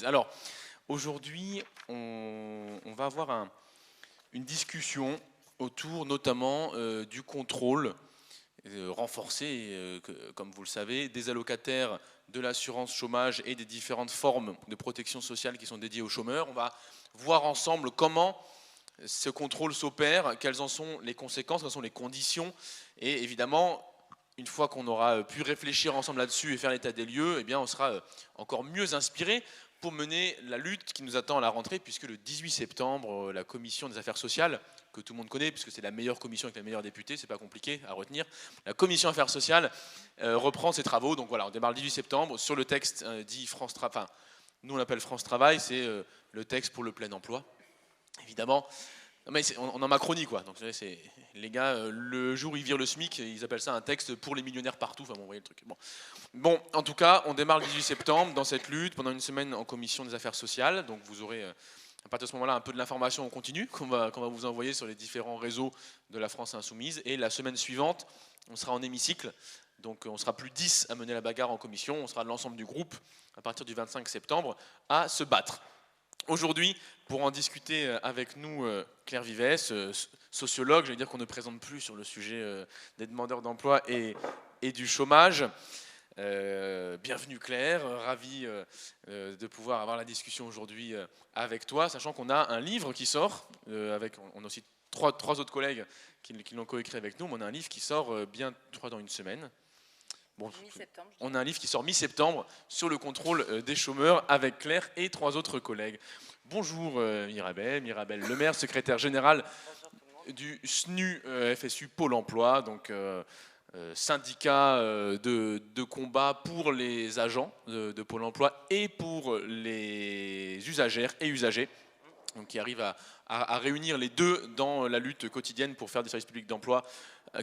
Alors, aujourd'hui, on va avoir une discussion autour notamment du contrôle renforcé, comme vous le savez, des allocataires de l'assurance chômage et des différentes formes de protection sociale qui sont dédiées aux chômeurs. On va voir ensemble comment ce contrôle s'opère, quelles en sont les conséquences, quelles sont les conditions, et évidemment, une fois qu'on aura pu réfléchir ensemble là-dessus et faire l'état des lieux, eh bien, on sera encore mieux inspiré pour mener la lutte qui nous attend à la rentrée, puisque le 18 septembre, la commission des affaires sociales, que tout le monde connaît, puisque c'est la meilleure commission avec les meilleurs députés, c'est pas compliqué à retenir, la commission affaires sociales reprend ses travaux. Donc voilà, on démarre le 18 septembre sur le texte dit France Travail, enfin, nous on l'appelle France Travail, c'est le texte pour le plein emploi, évidemment. Mais on en Macronie, quoi. Donc c'est les gars, le jour où ils virent le SMIC, ils appellent ça un texte pour les millionnaires partout. Enfin bon, vous voyez le truc. Bon, en tout cas, on démarre le 18 septembre dans cette lutte pendant une semaine en commission des affaires sociales. Donc vous aurez à partir de ce moment-là un peu de l'information en continu qu'on va vous envoyer sur les différents réseaux de la France Insoumise. Et la semaine suivante, on sera en hémicycle. Donc on sera plus 10 à mener la bagarre en commission. On sera l'ensemble du groupe à partir du 25 septembre à se battre. Aujourd'hui, pour en discuter avec nous, Claire Vivès, sociologue, je vais dire qu'on ne présente plus sur le sujet des demandeurs d'emploi et du chômage. Bienvenue Claire, ravi de pouvoir avoir la discussion aujourd'hui avec toi, sachant qu'on a un livre qui sort, on a aussi trois autres collègues qui l'ont coécrit avec nous, mais on a un livre qui sort dans une semaine. Bon, on a un livre qui sort mi-septembre sur le contrôle des chômeurs avec Claire et 3 autres collègues. Bonjour Mirabel Lemaire, secrétaire générale du SNU FSU Pôle emploi, donc syndicat de combat pour les agents de Pôle emploi et pour les usagères et usagers, donc qui arrive à réunir les deux dans la lutte quotidienne pour faire des services publics d'emploi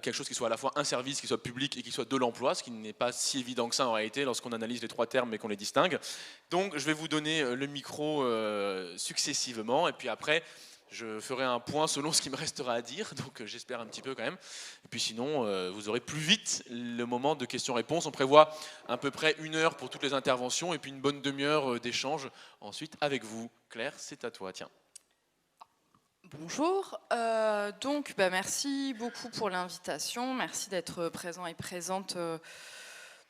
quelque chose qui soit à la fois un service, qui soit public et qui soit de l'emploi, ce qui n'est pas si évident que ça en réalité lorsqu'on analyse les 3 termes et qu'on les distingue. Donc je vais vous donner le micro successivement et puis après je ferai un point selon ce qui me restera à dire, donc j'espère un petit peu quand même. Et puis sinon vous aurez plus vite le moment de questions-réponses. On prévoit à peu près 1 heure pour toutes les interventions et puis une bonne demi-heure d'échange ensuite avec vous. Claire, c'est à toi, tiens. Bonjour, merci beaucoup pour l'invitation, merci d'être présent et présente de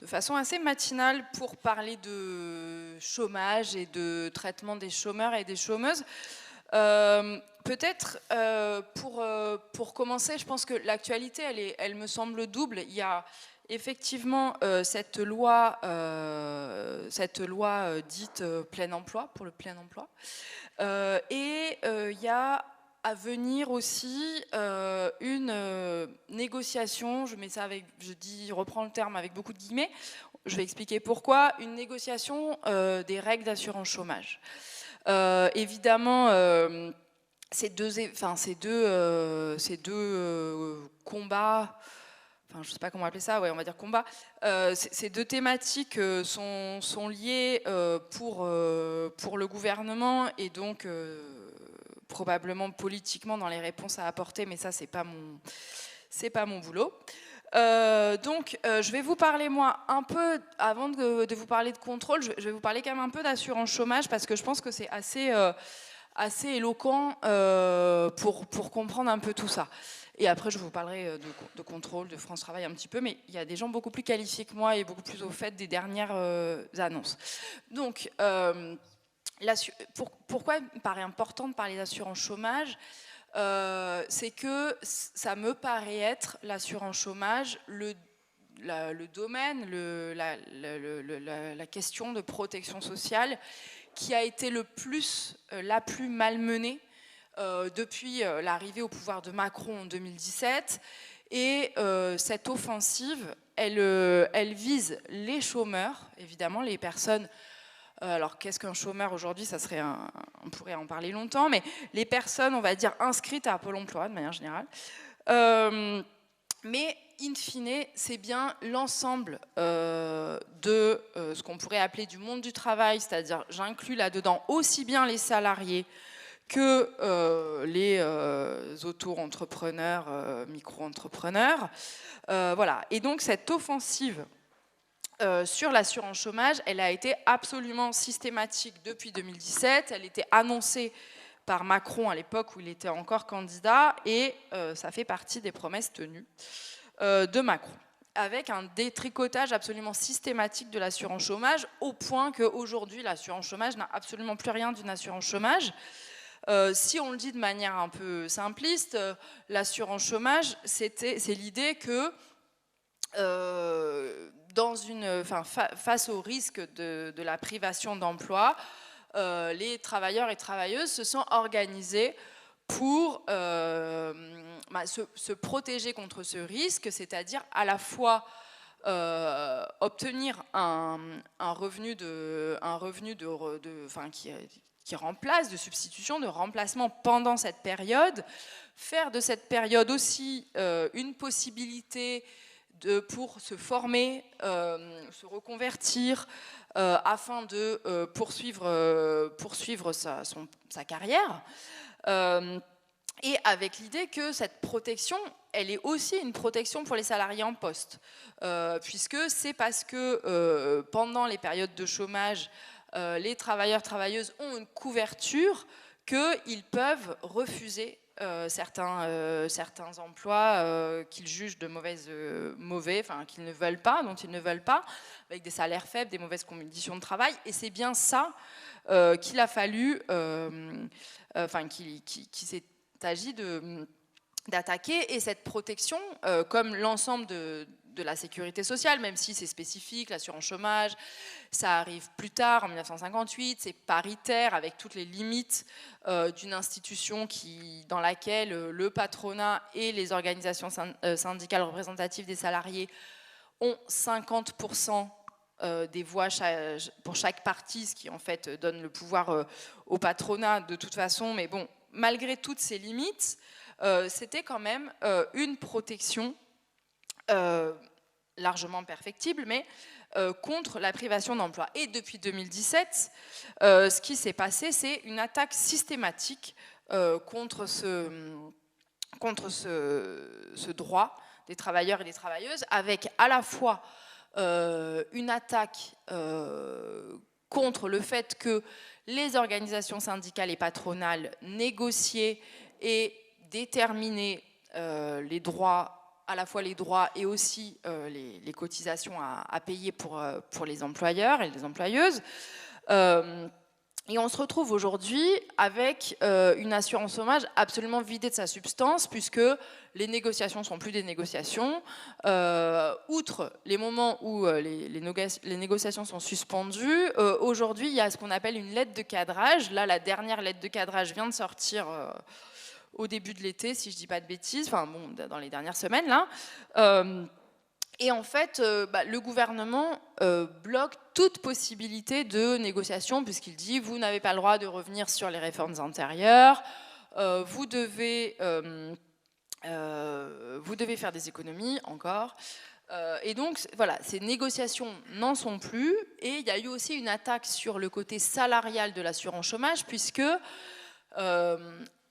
façon assez matinale pour parler de chômage et de traitement des chômeurs et des chômeuses. Peut-être pour commencer, je pense que l'actualité elle me semble double. Il y a effectivement cette loi dite plein emploi, pour le plein emploi, et il y a à venir aussi une négociation, reprends le terme avec beaucoup de guillemets, je vais expliquer pourquoi, une négociation des règles d'assurance chômage. Évidemment, ces deux combats, enfin je ne sais pas comment appeler ça, ouais, on va dire combat, ces 2 thématiques sont liées pour le gouvernement et donc probablement politiquement dans les réponses à apporter, mais ça c'est pas mon boulot. Je vais vous parler moi un peu, avant de vous parler de contrôle, je vais vous parler quand même un peu d'assurance chômage parce que je pense que c'est assez éloquent pour comprendre un peu tout ça. Et après je vous parlerai de contrôle, de France Travail un petit peu, mais il y a des gens beaucoup plus qualifiés que moi et beaucoup plus au fait des dernières annonces. Donc pourquoi il me paraît important de parler d'assurance chômage, c'est que ça me paraît être l'assurance chômage, le domaine, la question de protection sociale qui a été la plus malmenée depuis l'arrivée au pouvoir de Macron en 2017. Et cette offensive, elle vise les chômeurs, évidemment, les personnes. Alors, qu'est-ce qu'un chômeur aujourd'hui ? On pourrait en parler longtemps, mais les personnes, on va dire, inscrites à Pôle emploi, de manière générale. Mais, in fine, c'est bien l'ensemble de ce qu'on pourrait appeler du monde du travail, c'est-à-dire, j'inclus là-dedans aussi bien les salariés que les auto-entrepreneurs, micro-entrepreneurs. Voilà. Et donc, cette offensive sur l'assurance chômage, elle a été absolument systématique depuis 2017. Elle était annoncée par Macron à l'époque où il était encore candidat, et ça fait partie des promesses tenues de Macron, avec un détricotage absolument systématique de l'assurance chômage, au point qu'aujourd'hui, l'assurance chômage n'a absolument plus rien d'une assurance chômage. Si on le dit de manière un peu simpliste, l'assurance chômage, c'est l'idée que face au risque de la privation d'emploi, les travailleurs et travailleuses se sont organisés pour se protéger contre ce risque, c'est-à-dire à la fois obtenir un revenu qui remplace, de substitution, de remplacement pendant cette période, faire de cette période aussi une possibilité pour se former, se reconvertir, afin de poursuivre sa carrière, et avec l'idée que cette protection, elle est aussi une protection pour les salariés en poste, puisque c'est parce que pendant les périodes de chômage, les travailleurs, travailleuses ont une couverture qu'ils peuvent refuser certains emplois qu'ils jugent de mauvais, enfin qu'ils ne veulent pas, dont ils ne veulent pas, avec des salaires faibles, des mauvaises conditions de travail. Et c'est bien ça qu'il a fallu, qu'il s'est agi d'attaquer. Et cette protection, comme l'ensemble de la sécurité sociale, même si c'est spécifique, l'assurance chômage, ça arrive plus tard, en 1958, c'est paritaire, avec toutes les limites d'une institution dans laquelle le patronat et les organisations syndicales représentatives des salariés ont 50% des voix pour chaque parti, ce qui en fait donne le pouvoir au patronat de toute façon. Mais bon, malgré toutes ces limites, c'était quand même une protection largement perfectible, mais contre la privation d'emploi. Et depuis 2017, ce qui s'est passé, c'est une attaque systématique contre ce droit des travailleurs et des travailleuses, avec à la fois une attaque contre le fait que les organisations syndicales et patronales négociaient et déterminaient les droits, à la fois les droits et aussi les cotisations à payer pour les employeurs et les employeuses. Et on se retrouve aujourd'hui avec une assurance chômage absolument vidée de sa substance, puisque les négociations ne sont plus des négociations. Outre les moments où les négociations sont suspendues, aujourd'hui il y a ce qu'on appelle une lettre de cadrage. Là, la dernière lettre de cadrage vient de sortir au début de l'été, si je ne dis pas de bêtises, enfin bon, dans les dernières semaines là. Et en fait, le gouvernement bloque toute possibilité de négociation, puisqu'il dit vous n'avez pas le droit de revenir sur les réformes antérieures, vous devez faire des économies encore. Et donc voilà, ces négociations n'en sont plus. Et il y a eu aussi une attaque sur le côté salarial de l'assurance chômage, puisque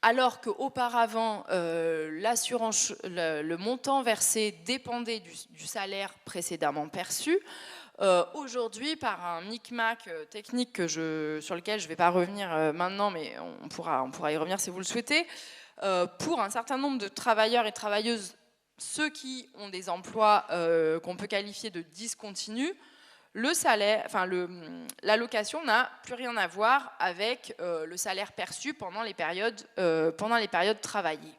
alors qu'auparavant, le montant versé dépendait du salaire précédemment perçu, aujourd'hui, par un micmac technique sur lequel je ne vais pas revenir maintenant, mais on pourra y revenir si vous le souhaitez, pour un certain nombre de travailleurs et travailleuses, ceux qui ont des emplois qu'on peut qualifier de discontinus, le salaire, l'allocation n'a plus rien à voir avec le salaire perçu pendant les périodes travaillées.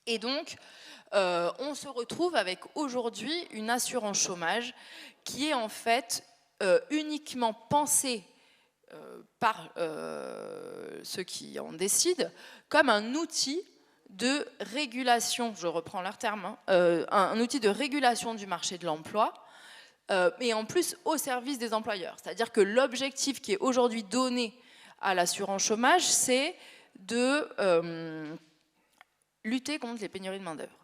Et donc, on se retrouve avec aujourd'hui une assurance chômage qui est en fait uniquement pensée par ceux qui en décident comme un outil de régulation, je reprends leur terme, un outil de régulation du marché de l'emploi, et en plus au service des employeurs. C'est-à-dire que l'objectif qui est aujourd'hui donné à l'assurance chômage, c'est de lutter contre les pénuries de main-d'œuvre.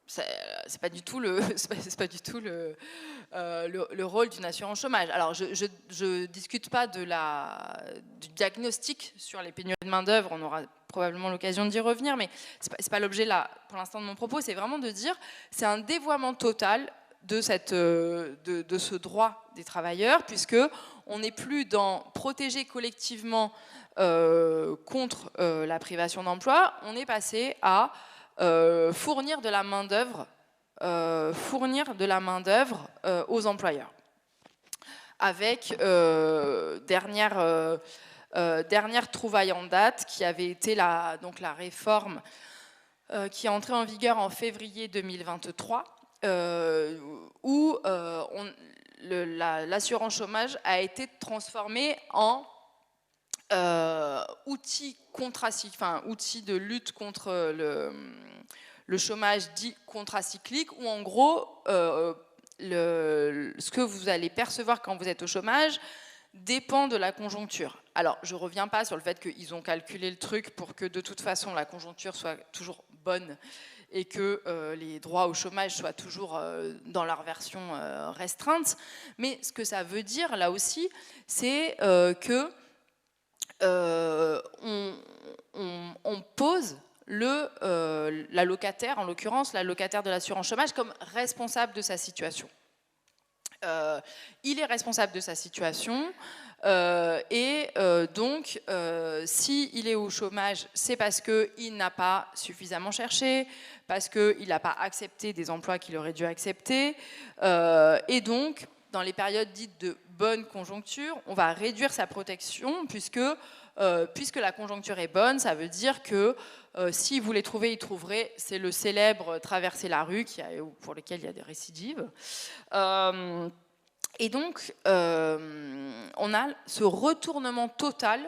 C'est pas du tout le rôle d'une assurance chômage. Alors je discute pas du diagnostic sur les pénuries de main-d'œuvre, on aura probablement l'occasion d'y revenir, mais c'est pas l'objet là pour l'instant de mon propos. C'est vraiment de dire c'est un dévoiement total de ce droit des travailleurs, puisque on n'est plus dans protéger collectivement contre la privation d'emploi, on est passé à fournir de la main-d'œuvre aux employeurs. Avec dernière trouvaille en date qui avait été la réforme qui est entrée en vigueur en février 2023, où l'assurance chômage a été transformée en outil de lutte contre le chômage dit contracyclique, où en gros, ce que vous allez percevoir quand vous êtes au chômage dépend de la conjoncture. Alors, je ne reviens pas sur le fait qu'ils ont calculé le truc pour que de toute façon la conjoncture soit toujours bonne et que les droits au chômage soient toujours dans leur version restreinte. Mais ce que ça veut dire, là aussi, c'est que on pose l'allocataire, en l'occurrence l'allocataire de l'assurance chômage, comme responsable de sa situation. Il est responsable de sa situation donc s'il est au chômage, c'est parce qu'il n'a pas suffisamment cherché, parce qu'il n'a pas accepté des emplois qu'il aurait dû accepter, et donc dans les périodes dites de bonne conjoncture, on va réduire sa protection puisque la conjoncture est bonne. Ça veut dire que s'il voulait trouver, il trouverait. C'est le célèbre traverser la rue pour lequel il y a des récidives. Et donc, on a ce retournement total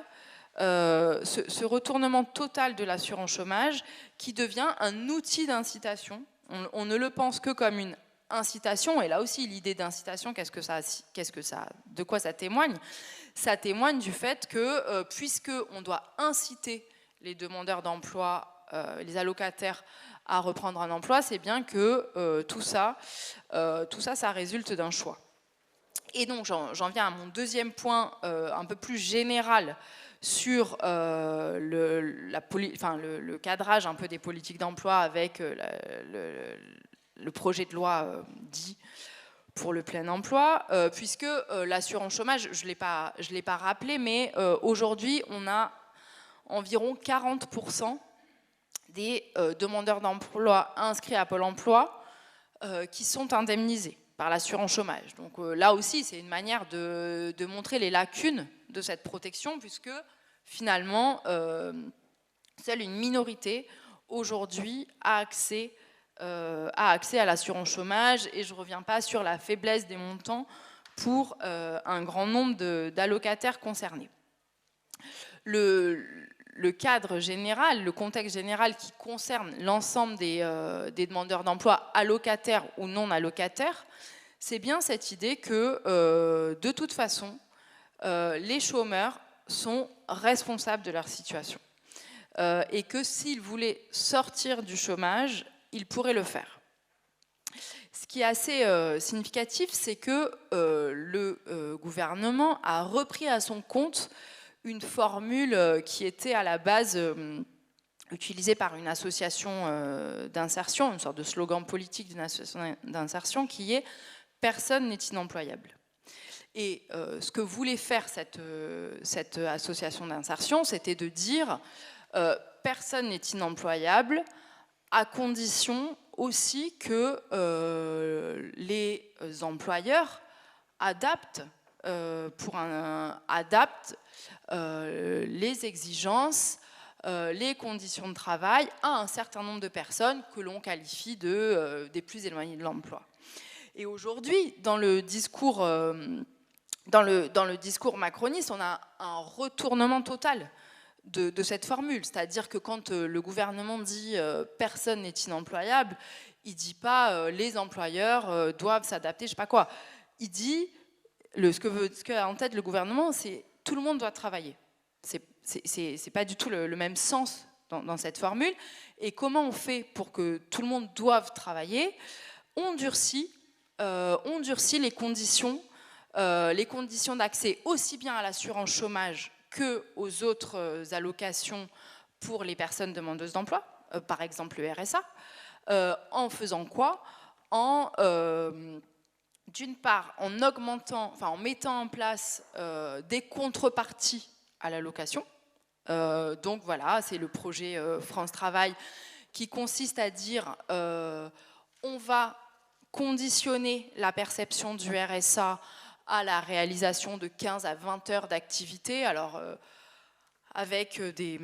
de l'assurance chômage qui devient un outil d'incitation. On ne le pense que comme une incitation, et là aussi l'idée d'incitation, de quoi ça témoigne? Ça témoigne du fait que puisque on doit inciter les demandeurs d'emploi, les allocataires à reprendre un emploi, c'est bien que tout ça résulte d'un choix. Et donc j'en viens à mon deuxième point un peu plus général sur le cadrage un peu des politiques d'emploi avec le projet de loi dit pour le plein emploi, puisque l'assurance chômage, je ne l'ai pas rappelé, mais aujourd'hui, on a environ 40% des demandeurs d'emploi inscrits à Pôle emploi qui sont indemnisés par l'assurance chômage. Donc là aussi, c'est une manière de montrer les lacunes de cette protection, puisque finalement, seule une minorité aujourd'hui a accès à l'assurance chômage, et je ne reviens pas sur la faiblesse des montants pour un grand nombre d'allocataires concernés. Le cadre général, le contexte général qui concerne l'ensemble des demandeurs d'emploi, allocataires ou non allocataires, c'est bien cette idée que de toute façon, les chômeurs sont responsables de leur situation. Et que s'ils voulaient sortir du chômage, ils pourraient le faire. Ce qui est assez significatif, c'est que le gouvernement a repris à son compte une formule qui était à la base utilisée par une association d'insertion, une sorte de slogan politique d'une association d'insertion qui est « Personne n'est inemployable ». Et ce que voulait faire cette association d'insertion, c'était de dire personne n'est inemployable, à condition aussi que les employeurs adaptent les exigences, les conditions de travail à un certain nombre de personnes que l'on qualifie des plus éloignées de l'emploi. Et aujourd'hui, dans le discours macroniste, on a un retournement total de cette formule. C'est-à-dire que quand le gouvernement dit personne n'est inemployable, il ne dit pas les employeurs doivent s'adapter, je ne sais pas quoi. Il dit, ce qu'a en tête le gouvernement, c'est tout le monde doit travailler. C'est pas du tout le même sens dans cette formule. Et comment on fait pour que tout le monde doive travailler? On durcit les conditions d'accès aussi bien à l'assurance chômage qu'aux autres allocations pour les personnes demandeuses d'emploi, par exemple le RSA, en faisant quoi? d'une part, en mettant en place des contreparties à l'allocation. Donc voilà, c'est le projet France Travail qui consiste à dire on va conditionner la perception du RSA à la réalisation de 15 à 20 heures d'activité, alors avec des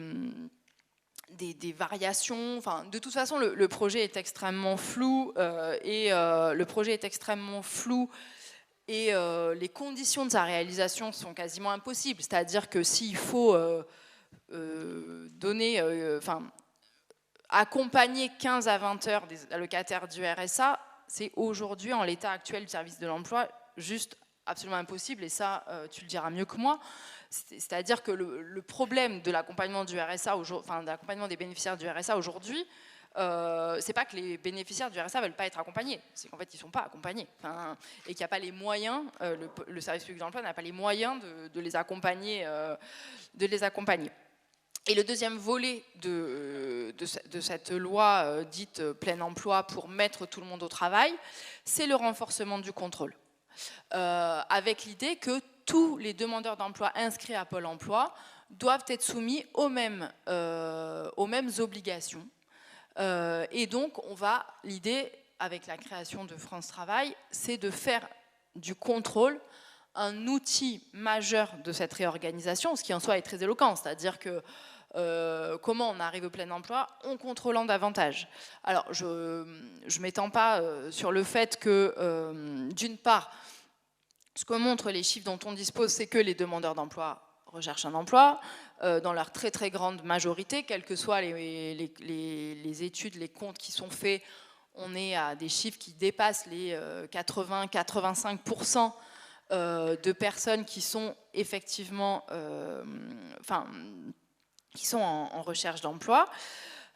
variations. Enfin, de toute façon, le projet est extrêmement flou et les conditions de sa réalisation sont quasiment impossibles. C'est-à-dire que s'il faut accompagner 15 à 20 heures des allocataires du RSA, c'est aujourd'hui, en l'état actuel du service de l'emploi, juste absolument impossible, et ça, tu le diras mieux que moi. C'est-à-dire que le problème de l'accompagnement du RSA, de l'accompagnement des bénéficiaires du RSA aujourd'hui, c'est pas que les bénéficiaires du RSA veulent pas être accompagnés, c'est qu'en fait ils sont pas accompagnés, et qu'il n'y a pas les moyens, le service public de l'emploi n'a pas les moyens de les accompagner, Et le deuxième volet de cette loi dite plein emploi pour mettre tout le monde au travail, c'est le renforcement du contrôle. Avec l'idée que tous les demandeurs d'emploi inscrits à Pôle emploi doivent être soumis aux mêmes obligations. Et donc, l'idée, avec la création de France Travail, c'est de faire du contrôle un outil majeur de cette réorganisation, ce qui en soi est très éloquent, c'est-à-dire que comment on arrive au plein emploi en contrôlant davantage. Alors, je ne m'étends pas sur le fait que, d'une part, ce que montrent les chiffres dont on dispose, c'est que les demandeurs d'emploi recherchent un emploi, dans leur très très grande majorité, quelles que soient les études, les comptes qui sont faits, on est à des chiffres qui dépassent les 80-85% de personnes qui sont effectivement qui sont en recherche d'emploi.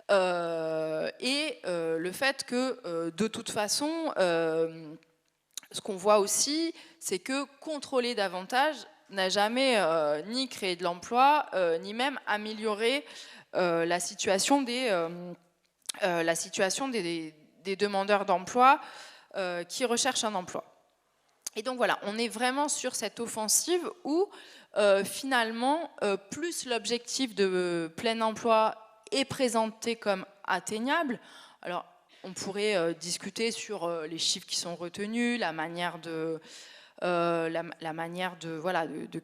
Le fait que, de toute façon, ce qu'on voit aussi, c'est que contrôler davantage n'a jamais ni créé de l'emploi, ni même amélioré la situation des demandeurs d'emploi qui recherchent un emploi. Et donc voilà, on est vraiment sur cette offensive où finalement, plus l'objectif de plein emploi est présenté comme atteignable. Alors, on pourrait discuter sur les chiffres qui sont retenus, la manière de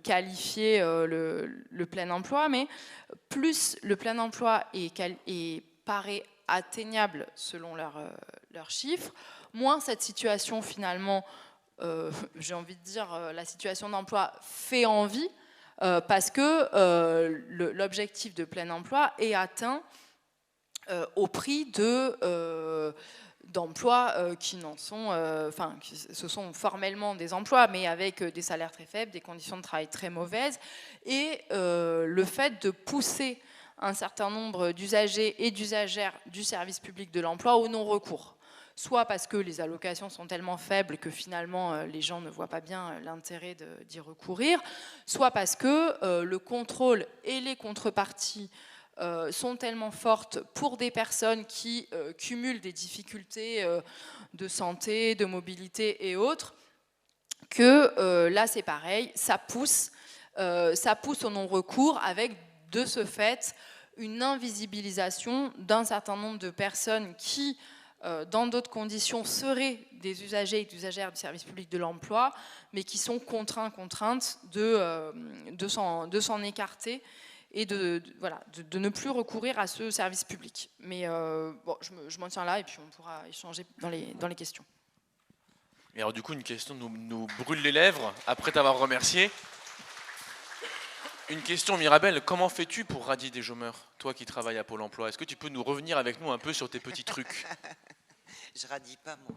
qualifier le plein emploi, mais plus le plein emploi paraît atteignable selon leurs chiffres, moins cette situation finalement, j'ai envie de dire, la situation d'emploi fait envie, parce que l'objectif de plein emploi est atteint au prix d'emplois qui n'en sont, ce sont formellement des emplois, mais avec des salaires très faibles, des conditions de travail très mauvaises, et le fait de pousser un certain nombre d'usagers et d'usagères du service public de l'emploi au non-recours. Soit parce que les allocations sont tellement faibles que finalement les gens ne voient pas bien l'intérêt d'y recourir, soit parce que le contrôle et les contreparties sont tellement fortes pour des personnes qui cumulent des difficultés de santé, de mobilité et autres, que là c'est pareil, ça pousse au non-recours avec de ce fait une invisibilisation d'un certain nombre de personnes qui, dans d'autres conditions, seraient des usagers et des usagères du service public de l'emploi, mais qui sont contraintes de s'en écarter et de ne plus recourir à ce service public. Mais bon, je m'en tiens là et puis on pourra échanger dans les questions. Et alors du coup, une question nous brûle les lèvres, après t'avoir remercié. Une question, Mirabel, comment fais-tu pour radier des chômeurs, toi qui travailles à Pôle emploi? Est-ce que tu peux nous revenir avec nous un peu sur tes petits trucs? Je radie pas, moi.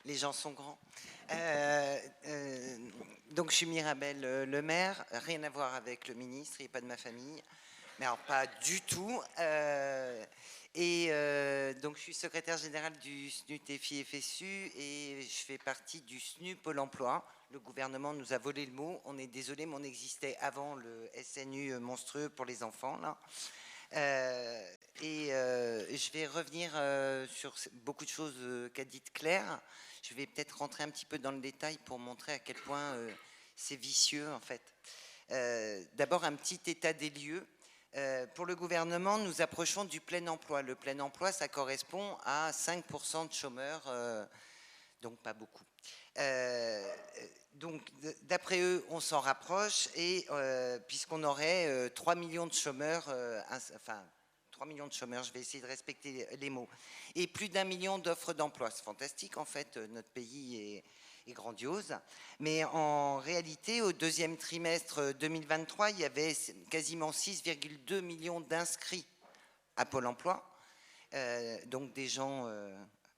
Les gens sont grands. Donc je suis Mirabel Le Maire, rien à voir avec le ministre, il n'est pas de ma famille, mais alors pas du tout. Donc je suis secrétaire générale du SNU-TFI-FSU et je fais partie du SNU Pôle emploi. Le gouvernement nous a volé le mot, on est désolé, mais on existait avant le SNU monstrueux pour les enfants, là. Je vais revenir sur beaucoup de choses qu'a dites Claire. Je vais peut-être rentrer un petit peu dans le détail pour montrer à quel point c'est vicieux en fait. D'abord un petit état des lieux. Pour le gouvernement, nous approchons du plein emploi. Le plein emploi, ça correspond à 5% de chômeurs, donc pas beaucoup. Donc, d'après eux, on s'en rapproche, et puisqu'on aurait 3 millions de chômeurs, enfin 3 millions de chômeurs, je vais essayer de respecter les mots, et plus d'1 million d'offres d'emploi. C'est fantastique, en fait, notre pays est grandiose. Mais en réalité, au deuxième trimestre 2023, il y avait quasiment 6,2 millions d'inscrits à Pôle emploi, donc des gens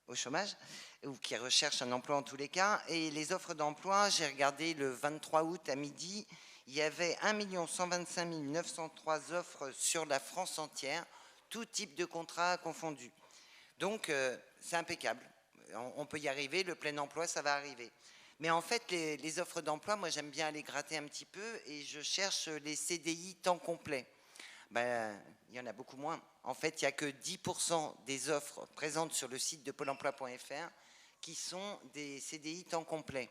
au chômage, ou qui recherchent un emploi en tous les cas. Et les offres d'emploi, j'ai regardé le 23 août à midi, il y avait 1 125 903 offres sur la France entière, tout type de contrat confondu. Donc c'est impeccable, on peut y arriver, le plein emploi, ça va arriver. Mais en fait, les offres d'emploi, moi j'aime bien aller gratter un petit peu, et je cherche les CDI temps complet. Ben, il y en a beaucoup moins. En fait, il n'y a que 10% des offres présentes sur le site de Pôle emploi.fr qui sont des CDI temps complet.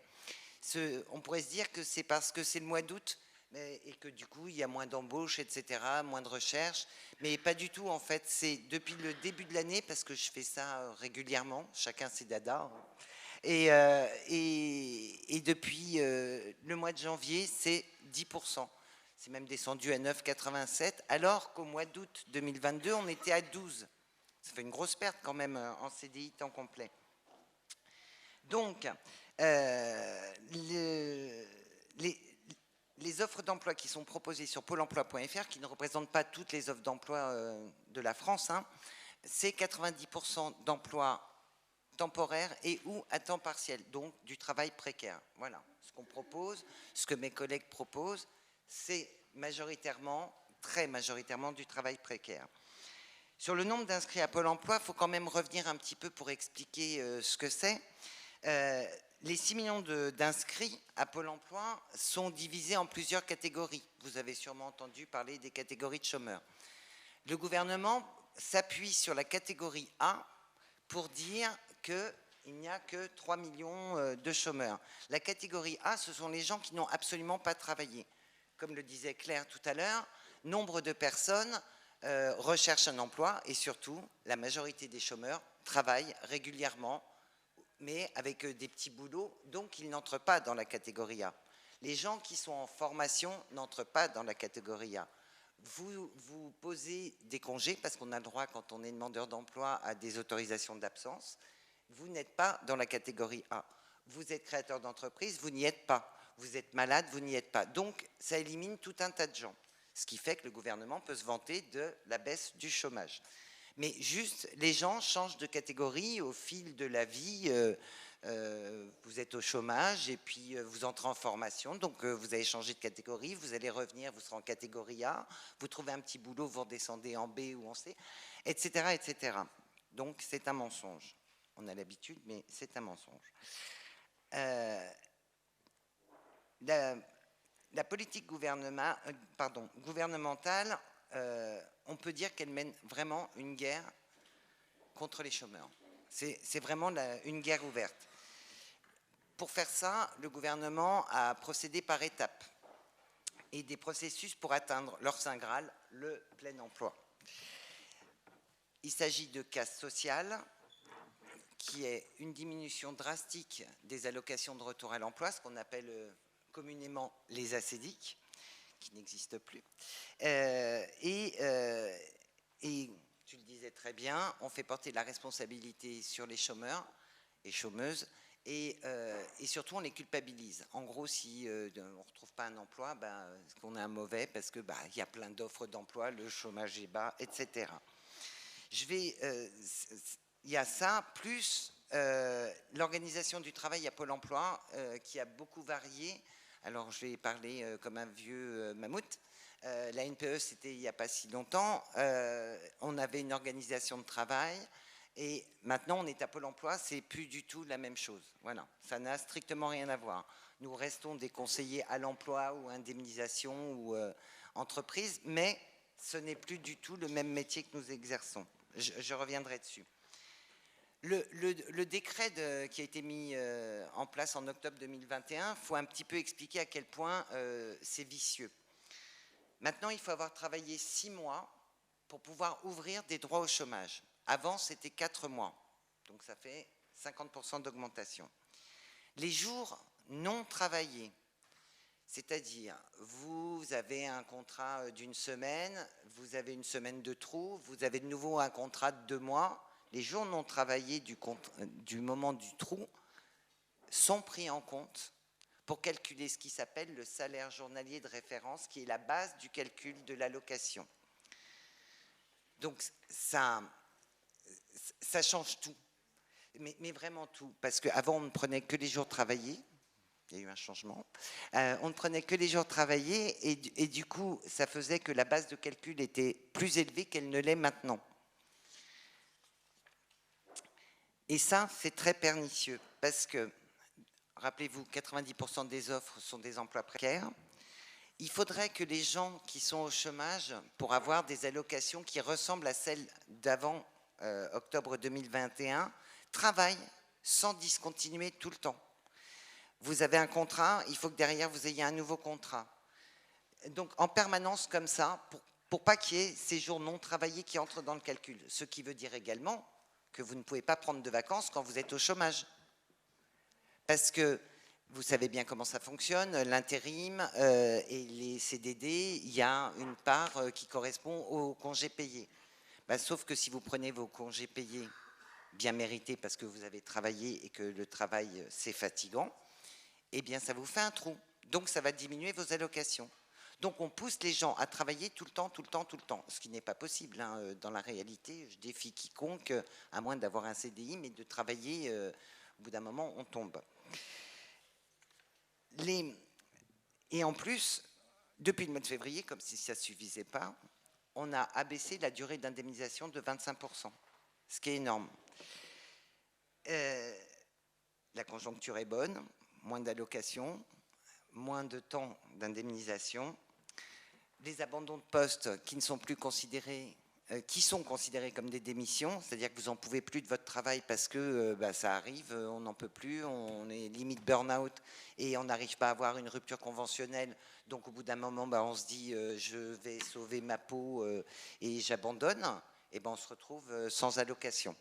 On pourrait se dire que c'est parce que c'est le mois d'août et que du coup, il y a moins d'embauches, etc., moins de recherches. Mais pas du tout, en fait. C'est depuis le début de l'année, parce que je fais ça régulièrement, chacun ses dadas. Et depuis le mois de janvier, c'est 10%. C'est même descendu à 9,87, alors qu'au mois d'août 2022, on était à 12. Ça fait une grosse perte quand même en CDI temps complet. Donc, les offres d'emploi qui sont proposées sur Pôle emploi.fr, qui ne représentent pas toutes les offres d'emploi de la France, hein, c'est 90% d'emplois temporaires et ou à temps partiel, donc du travail précaire. Voilà ce qu'on propose, ce que mes collègues proposent, c'est majoritairement, très majoritairement du travail précaire. Sur le nombre d'inscrits à Pôle emploi, il faut quand même revenir un petit peu pour expliquer ce que c'est. Les 6 millions d'inscrits à Pôle emploi sont divisés en plusieurs catégories. Vous avez sûrement entendu parler des catégories de chômeurs. Le gouvernement s'appuie sur la catégorie A pour dire qu'il n'y a que 3 millions de chômeurs. La catégorie A, ce sont les gens qui n'ont absolument pas travaillé. Comme le disait Claire tout à l'heure, nombre de personnes recherchent un emploi, et surtout, la majorité des chômeurs travaillent régulièrement, mais avec des petits boulots, donc ils n'entrent pas dans la catégorie A. Les gens qui sont en formation n'entrent pas dans la catégorie A. Vous posez des congés, parce qu'on a le droit, quand on est demandeur d'emploi, à des autorisations d'absence. Vous n'êtes pas dans la catégorie A. Vous êtes créateur d'entreprise, vous n'y êtes pas. Vous êtes malade, vous n'y êtes pas. Donc, ça élimine tout un tas de gens. Ce qui fait que le gouvernement peut se vanter de la baisse du chômage. Mais juste, les gens changent de catégorie au fil de la vie. Vous êtes au chômage et puis vous entrez en formation. Donc, vous allez changer de catégorie, vous allez revenir, vous serez en catégorie A. Vous trouvez un petit boulot, vous redescendez en B ou en C, etc., etc. Donc, c'est un mensonge. On a l'habitude, mais c'est un mensonge. La politique gouvernementale, on peut dire qu'elle mène vraiment une guerre contre les chômeurs. C'est vraiment une guerre ouverte. Pour faire ça, le gouvernement a procédé par étapes et des processus pour atteindre leur saint Graal, le plein emploi. Il s'agit de casse sociale, qui est une diminution drastique des allocations de retour à l'emploi, ce qu'on appelle communément les ACDIC, qui n'existent plus. Et tu le disais très bien, on fait porter la responsabilité sur les chômeurs et chômeuses, et surtout on les culpabilise. En gros, si on ne retrouve pas un emploi, qu'on a un mauvais, parce que y a plein d'offres d'emploi, le chômage est bas, etc. Il y a ça, plus l'organisation du travail à Pôle emploi, qui a beaucoup varié. Alors, je vais parler comme un vieux mammouth. La NPE, c'était il n'y a pas si longtemps. On avait une organisation de travail, et maintenant, on est à Pôle emploi, c'est plus du tout la même chose. Voilà, ça n'a strictement rien à voir. Nous restons des conseillers à l'emploi ou indemnisation ou entreprise, mais ce n'est plus du tout le même métier que nous exerçons. Je reviendrai dessus. Le décret qui a été mis en place en octobre 2021, il faut un petit peu expliquer à quel point c'est vicieux. Maintenant, il faut avoir travaillé 6 mois pour pouvoir ouvrir des droits au chômage. Avant, c'était 4 mois. Donc, ça fait 50% d'augmentation. Les jours non travaillés, c'est-à-dire, vous avez un contrat d'une semaine, vous avez une semaine de trou, vous avez de nouveau un contrat de 2 mois. Les jours non travaillés du moment du trou sont pris en compte pour calculer ce qui s'appelle le salaire journalier de référence, qui est la base du calcul de l'allocation. Donc, ça change tout, mais vraiment tout. Parce qu'avant, on ne prenait que les jours travaillés. Il y a eu un changement. On ne prenait que les jours travaillés et du coup, ça faisait que la base de calcul était plus élevée qu'elle ne l'est maintenant. Et ça, c'est très pernicieux parce que, rappelez-vous, 90% des offres sont des emplois précaires. Il faudrait que les gens qui sont au chômage, pour avoir des allocations qui ressemblent à celles d'avant octobre 2021, travaillent sans discontinuer tout le temps. Vous avez un contrat, il faut que derrière vous ayez un nouveau contrat. Donc en permanence comme ça, pour pas qu'il y ait ces jours non travaillés qui entrent dans le calcul. Ce qui veut dire également que vous ne pouvez pas prendre de vacances quand vous êtes au chômage. Parce que vous savez bien comment ça fonctionne, l'intérim et les CDD, il y a une part qui correspond aux congés payés. Sauf que si vous prenez vos congés payés bien mérités parce que vous avez travaillé et que le travail c'est fatigant, eh bien ça vous fait un trou. Donc ça va diminuer vos allocations. Donc on pousse les gens à travailler tout le temps, ce qui n'est pas possible. Dans la réalité, je défie quiconque, à moins d'avoir un CDI, mais de travailler, au bout d'un moment, on tombe. Et en plus, depuis le mois de février, comme si ça ne suffisait pas, on a abaissé la durée d'indemnisation de 25%, ce qui est énorme. La conjoncture est bonne, moins d'allocations, moins de temps d'indemnisation. Les abandons de poste qui ne sont plus considérés, qui sont considérés comme des démissions, c'est-à-dire que vous n'en pouvez plus de votre travail parce que ça arrive, on n'en peut plus, on est limite burn-out et on n'arrive pas à avoir une rupture conventionnelle. Donc au bout d'un moment, on se dit je vais sauver ma peau et j'abandonne. Et on se retrouve sans allocation.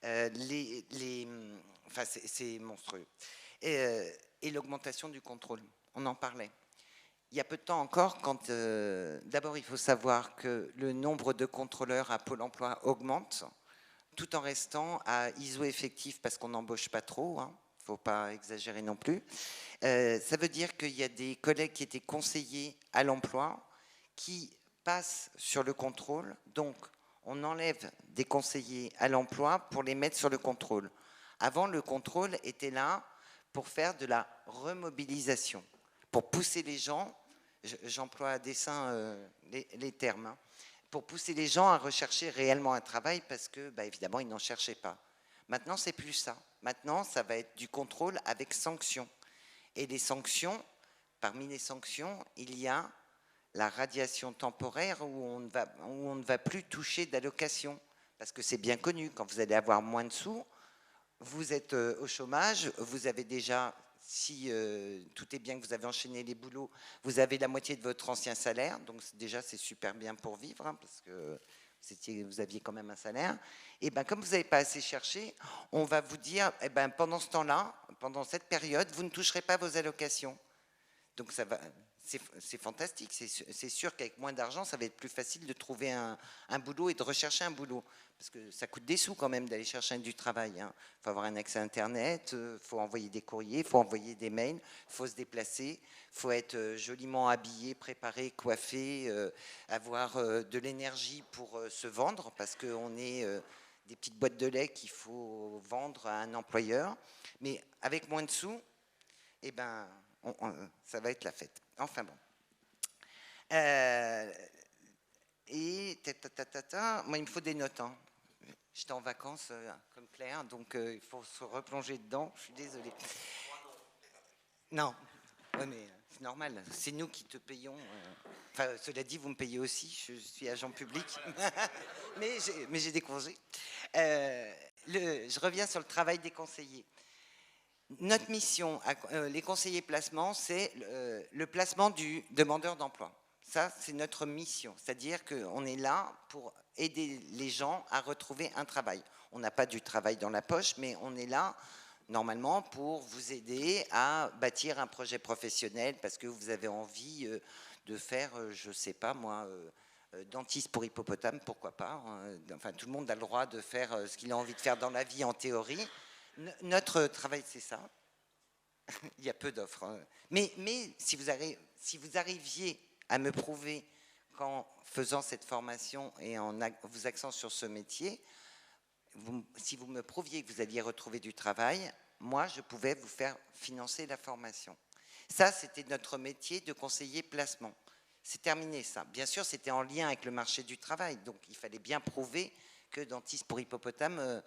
Enfin, c'est monstrueux. Et l'augmentation du contrôle, on en parlait. Il y a peu de temps encore, quand d'abord il faut savoir que le nombre de contrôleurs à Pôle emploi augmente, tout en restant à ISO effectif parce qu'on n'embauche pas trop, il ne faut pas exagérer non plus. Ça veut dire qu'il y a des collègues qui étaient conseillers à l'emploi qui passent sur le contrôle, donc on enlève des conseillers à l'emploi pour les mettre sur le contrôle. Avant, le contrôle était là pour faire de la remobilisation, pour pousser les gens, j'emploie à dessein les termes, pour pousser les gens à rechercher réellement un travail parce que, évidemment, ils n'en cherchaient pas. Maintenant, c'est plus ça. Maintenant, ça va être du contrôle avec sanctions. Et les sanctions, parmi les sanctions, il y a la radiation temporaire où on ne va plus toucher d'allocation. Parce que c'est bien connu, quand vous allez avoir moins de sous, vous êtes au chômage, vous avez déjà, si tout est bien que vous avez enchaîné les boulots, vous avez la moitié de votre ancien salaire, donc déjà c'est super bien pour vivre, parce que vous aviez quand même un salaire. Et comme vous n'avez pas assez cherché, on va vous dire, pendant ce temps-là, pendant cette période, vous ne toucherez pas vos allocations. Donc ça va, c'est fantastique, c'est sûr qu'avec moins d'argent, ça va être plus facile de trouver un boulot et de rechercher un boulot. Parce que ça coûte des sous quand même d'aller chercher du travail. Il faut avoir un accès à Internet, il faut envoyer des courriers, il faut envoyer des mails, il faut se déplacer, il faut être joliment habillé, préparé, coiffé, avoir de l'énergie pour se vendre, parce qu'on est des petites boîtes de lait qu'il faut vendre à un employeur. Mais avec moins de sous, ça va être la fête. Enfin bon. Et moi, il me faut des notes. J'étais en vacances comme Claire, donc il faut se replonger dedans. Je suis désolée. Non, ouais, mais c'est normal, c'est nous qui te payons. Enfin, cela dit, vous me payez aussi, je suis agent public, mais j'ai des congés. Je reviens sur le travail des conseillers. Notre mission, les conseillers placement, c'est le placement du demandeur d'emploi. Ça, c'est notre mission, c'est-à-dire qu'on est là pour aider les gens à retrouver un travail. On n'a pas du travail dans la poche, mais on est là normalement pour vous aider à bâtir un projet professionnel parce que vous avez envie de faire, je ne sais pas moi, dentiste pour hippopotame, pourquoi pas. Enfin, tout le monde a le droit de faire ce qu'il a envie de faire dans la vie en théorie. Notre travail, c'est ça. Il y a peu d'offres. Mais si vous arriviez à me prouver qu'en faisant cette formation et en vous axant sur ce métier, si vous me prouviez que vous alliez retrouver du travail, moi, je pouvais vous faire financer la formation. Ça, c'était notre métier de conseiller placement. C'est terminé, ça. Bien sûr, c'était en lien avec le marché du travail, donc il fallait bien prouver que dentiste pour hippopotame,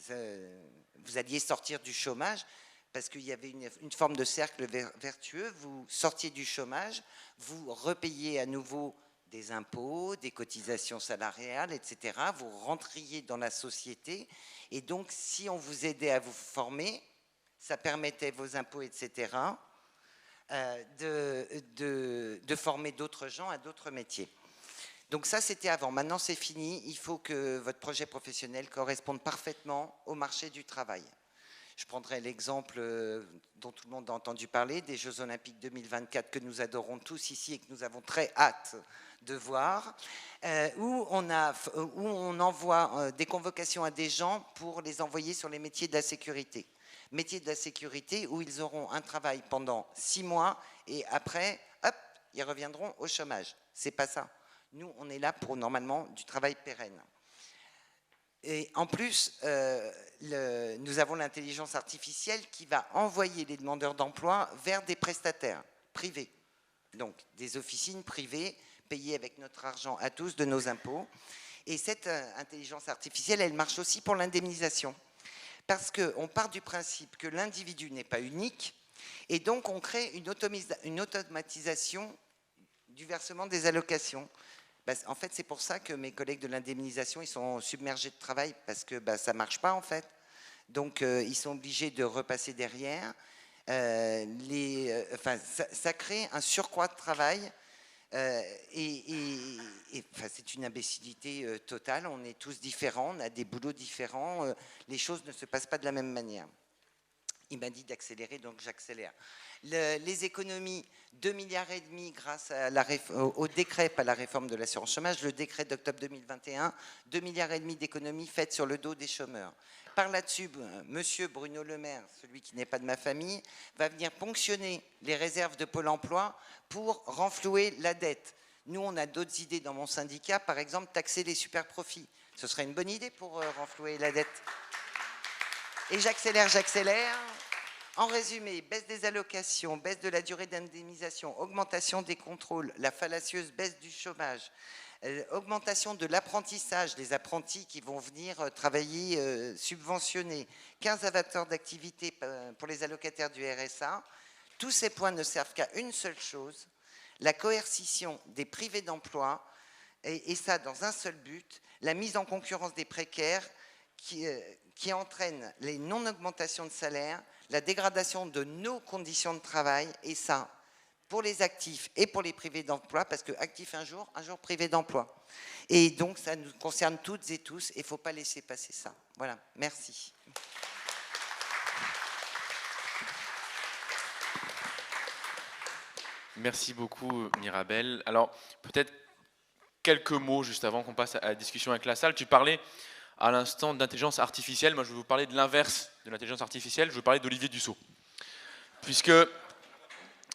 vous alliez sortir du chômage, parce qu'il y avait une forme de cercle vertueux. Vous sortiez du chômage, vous repayez à nouveau des impôts, des cotisations salariales, etc. Vous rentriez dans la société. Et donc, si on vous aidait à vous former, ça permettait vos impôts, etc., de former d'autres gens à d'autres métiers. Donc ça, c'était avant. Maintenant, c'est fini. Il faut que votre projet professionnel corresponde parfaitement au marché du travail. Je prendrai l'exemple dont tout le monde a entendu parler, des Jeux Olympiques 2024 que nous adorons tous ici et que nous avons très hâte de voir, où on envoie des convocations à des gens pour les envoyer sur les métiers de la sécurité. Métiers de la sécurité où ils auront un travail pendant 6 mois et après, hop, ils reviendront au chômage. C'est pas ça. Nous, on est là pour normalement du travail pérenne. Et en plus, nous avons l'intelligence artificielle qui va envoyer les demandeurs d'emploi vers des prestataires privés. Donc, des officines privées payées avec notre argent à tous de nos impôts. Et cette intelligence artificielle, elle marche aussi pour l'indemnisation. Parce qu'on part du principe que l'individu n'est pas unique, et donc on crée une automatisation du versement des allocations. En fait, c'est pour ça que mes collègues de l'indemnisation, ils sont submergés de travail, parce que ça ne marche pas, en fait. Donc, ils sont obligés de repasser derrière. Ça crée un surcroît de travail. C'est une imbécilité totale. On est tous différents, on a des boulots différents. Les choses ne se passent pas de la même manière. Il m'a dit d'accélérer, donc j'accélère. Les économies, 2,5 milliards grâce à au décret, pas la réforme de l'assurance chômage, le décret d'octobre 2021, 2,5 milliards d'économies faites sur le dos des chômeurs. Par là-dessus, monsieur Bruno Le Maire, celui qui n'est pas de ma famille, va venir ponctionner les réserves de Pôle emploi pour renflouer la dette. Nous, on a d'autres idées dans mon syndicat, par exemple, taxer les super profits. Ce serait une bonne idée pour renflouer la dette. Et j'accélère. En résumé, baisse des allocations, baisse de la durée d'indemnisation, augmentation des contrôles, la fallacieuse baisse du chômage, augmentation de l'apprentissage, des apprentis qui vont venir travailler subventionnés, 15 avateurs d'activité pour les allocataires du RSA. Tous ces points ne servent qu'à une seule chose, la coercition des privés d'emploi, et ça dans un seul but, la mise en concurrence des précaires qui entraîne les non-augmentations de salaire, la dégradation de nos conditions de travail, et ça, pour les actifs et pour les privés d'emploi, parce que actif un jour privé d'emploi. Et donc, ça nous concerne toutes et tous, et il ne faut pas laisser passer ça. Voilà, merci. Merci beaucoup, Mirabel. Alors, peut-être quelques mots juste avant qu'on passe à la discussion avec la salle. Tu parlais à l'instant d'intelligence artificielle. Moi, je vais vous parler de l'inverse de l'intelligence artificielle. Je vais vous parler d'Olivier Dussault. Puisque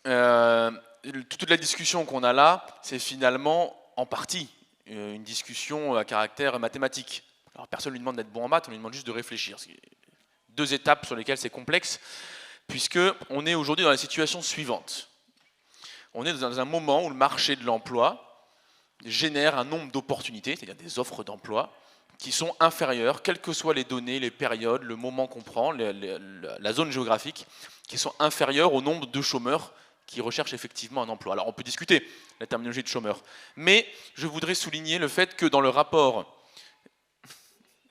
toute la discussion qu'on a là, c'est finalement en partie une discussion à caractère mathématique. Alors, personne ne lui demande d'être bon en maths, on lui demande juste de réfléchir. C'est 2 étapes sur lesquelles c'est complexe, puisqu'on est aujourd'hui dans la situation suivante. On est dans un moment où le marché de l'emploi génère un nombre d'opportunités, c'est-à-dire des offres d'emploi, qui sont inférieures, quelles que soient les données, les périodes, le moment qu'on prend, la zone géographique, qui sont inférieures au nombre de chômeurs qui recherchent effectivement un emploi. Alors on peut discuter la terminologie de chômeur, mais je voudrais souligner le fait que dans le rapport...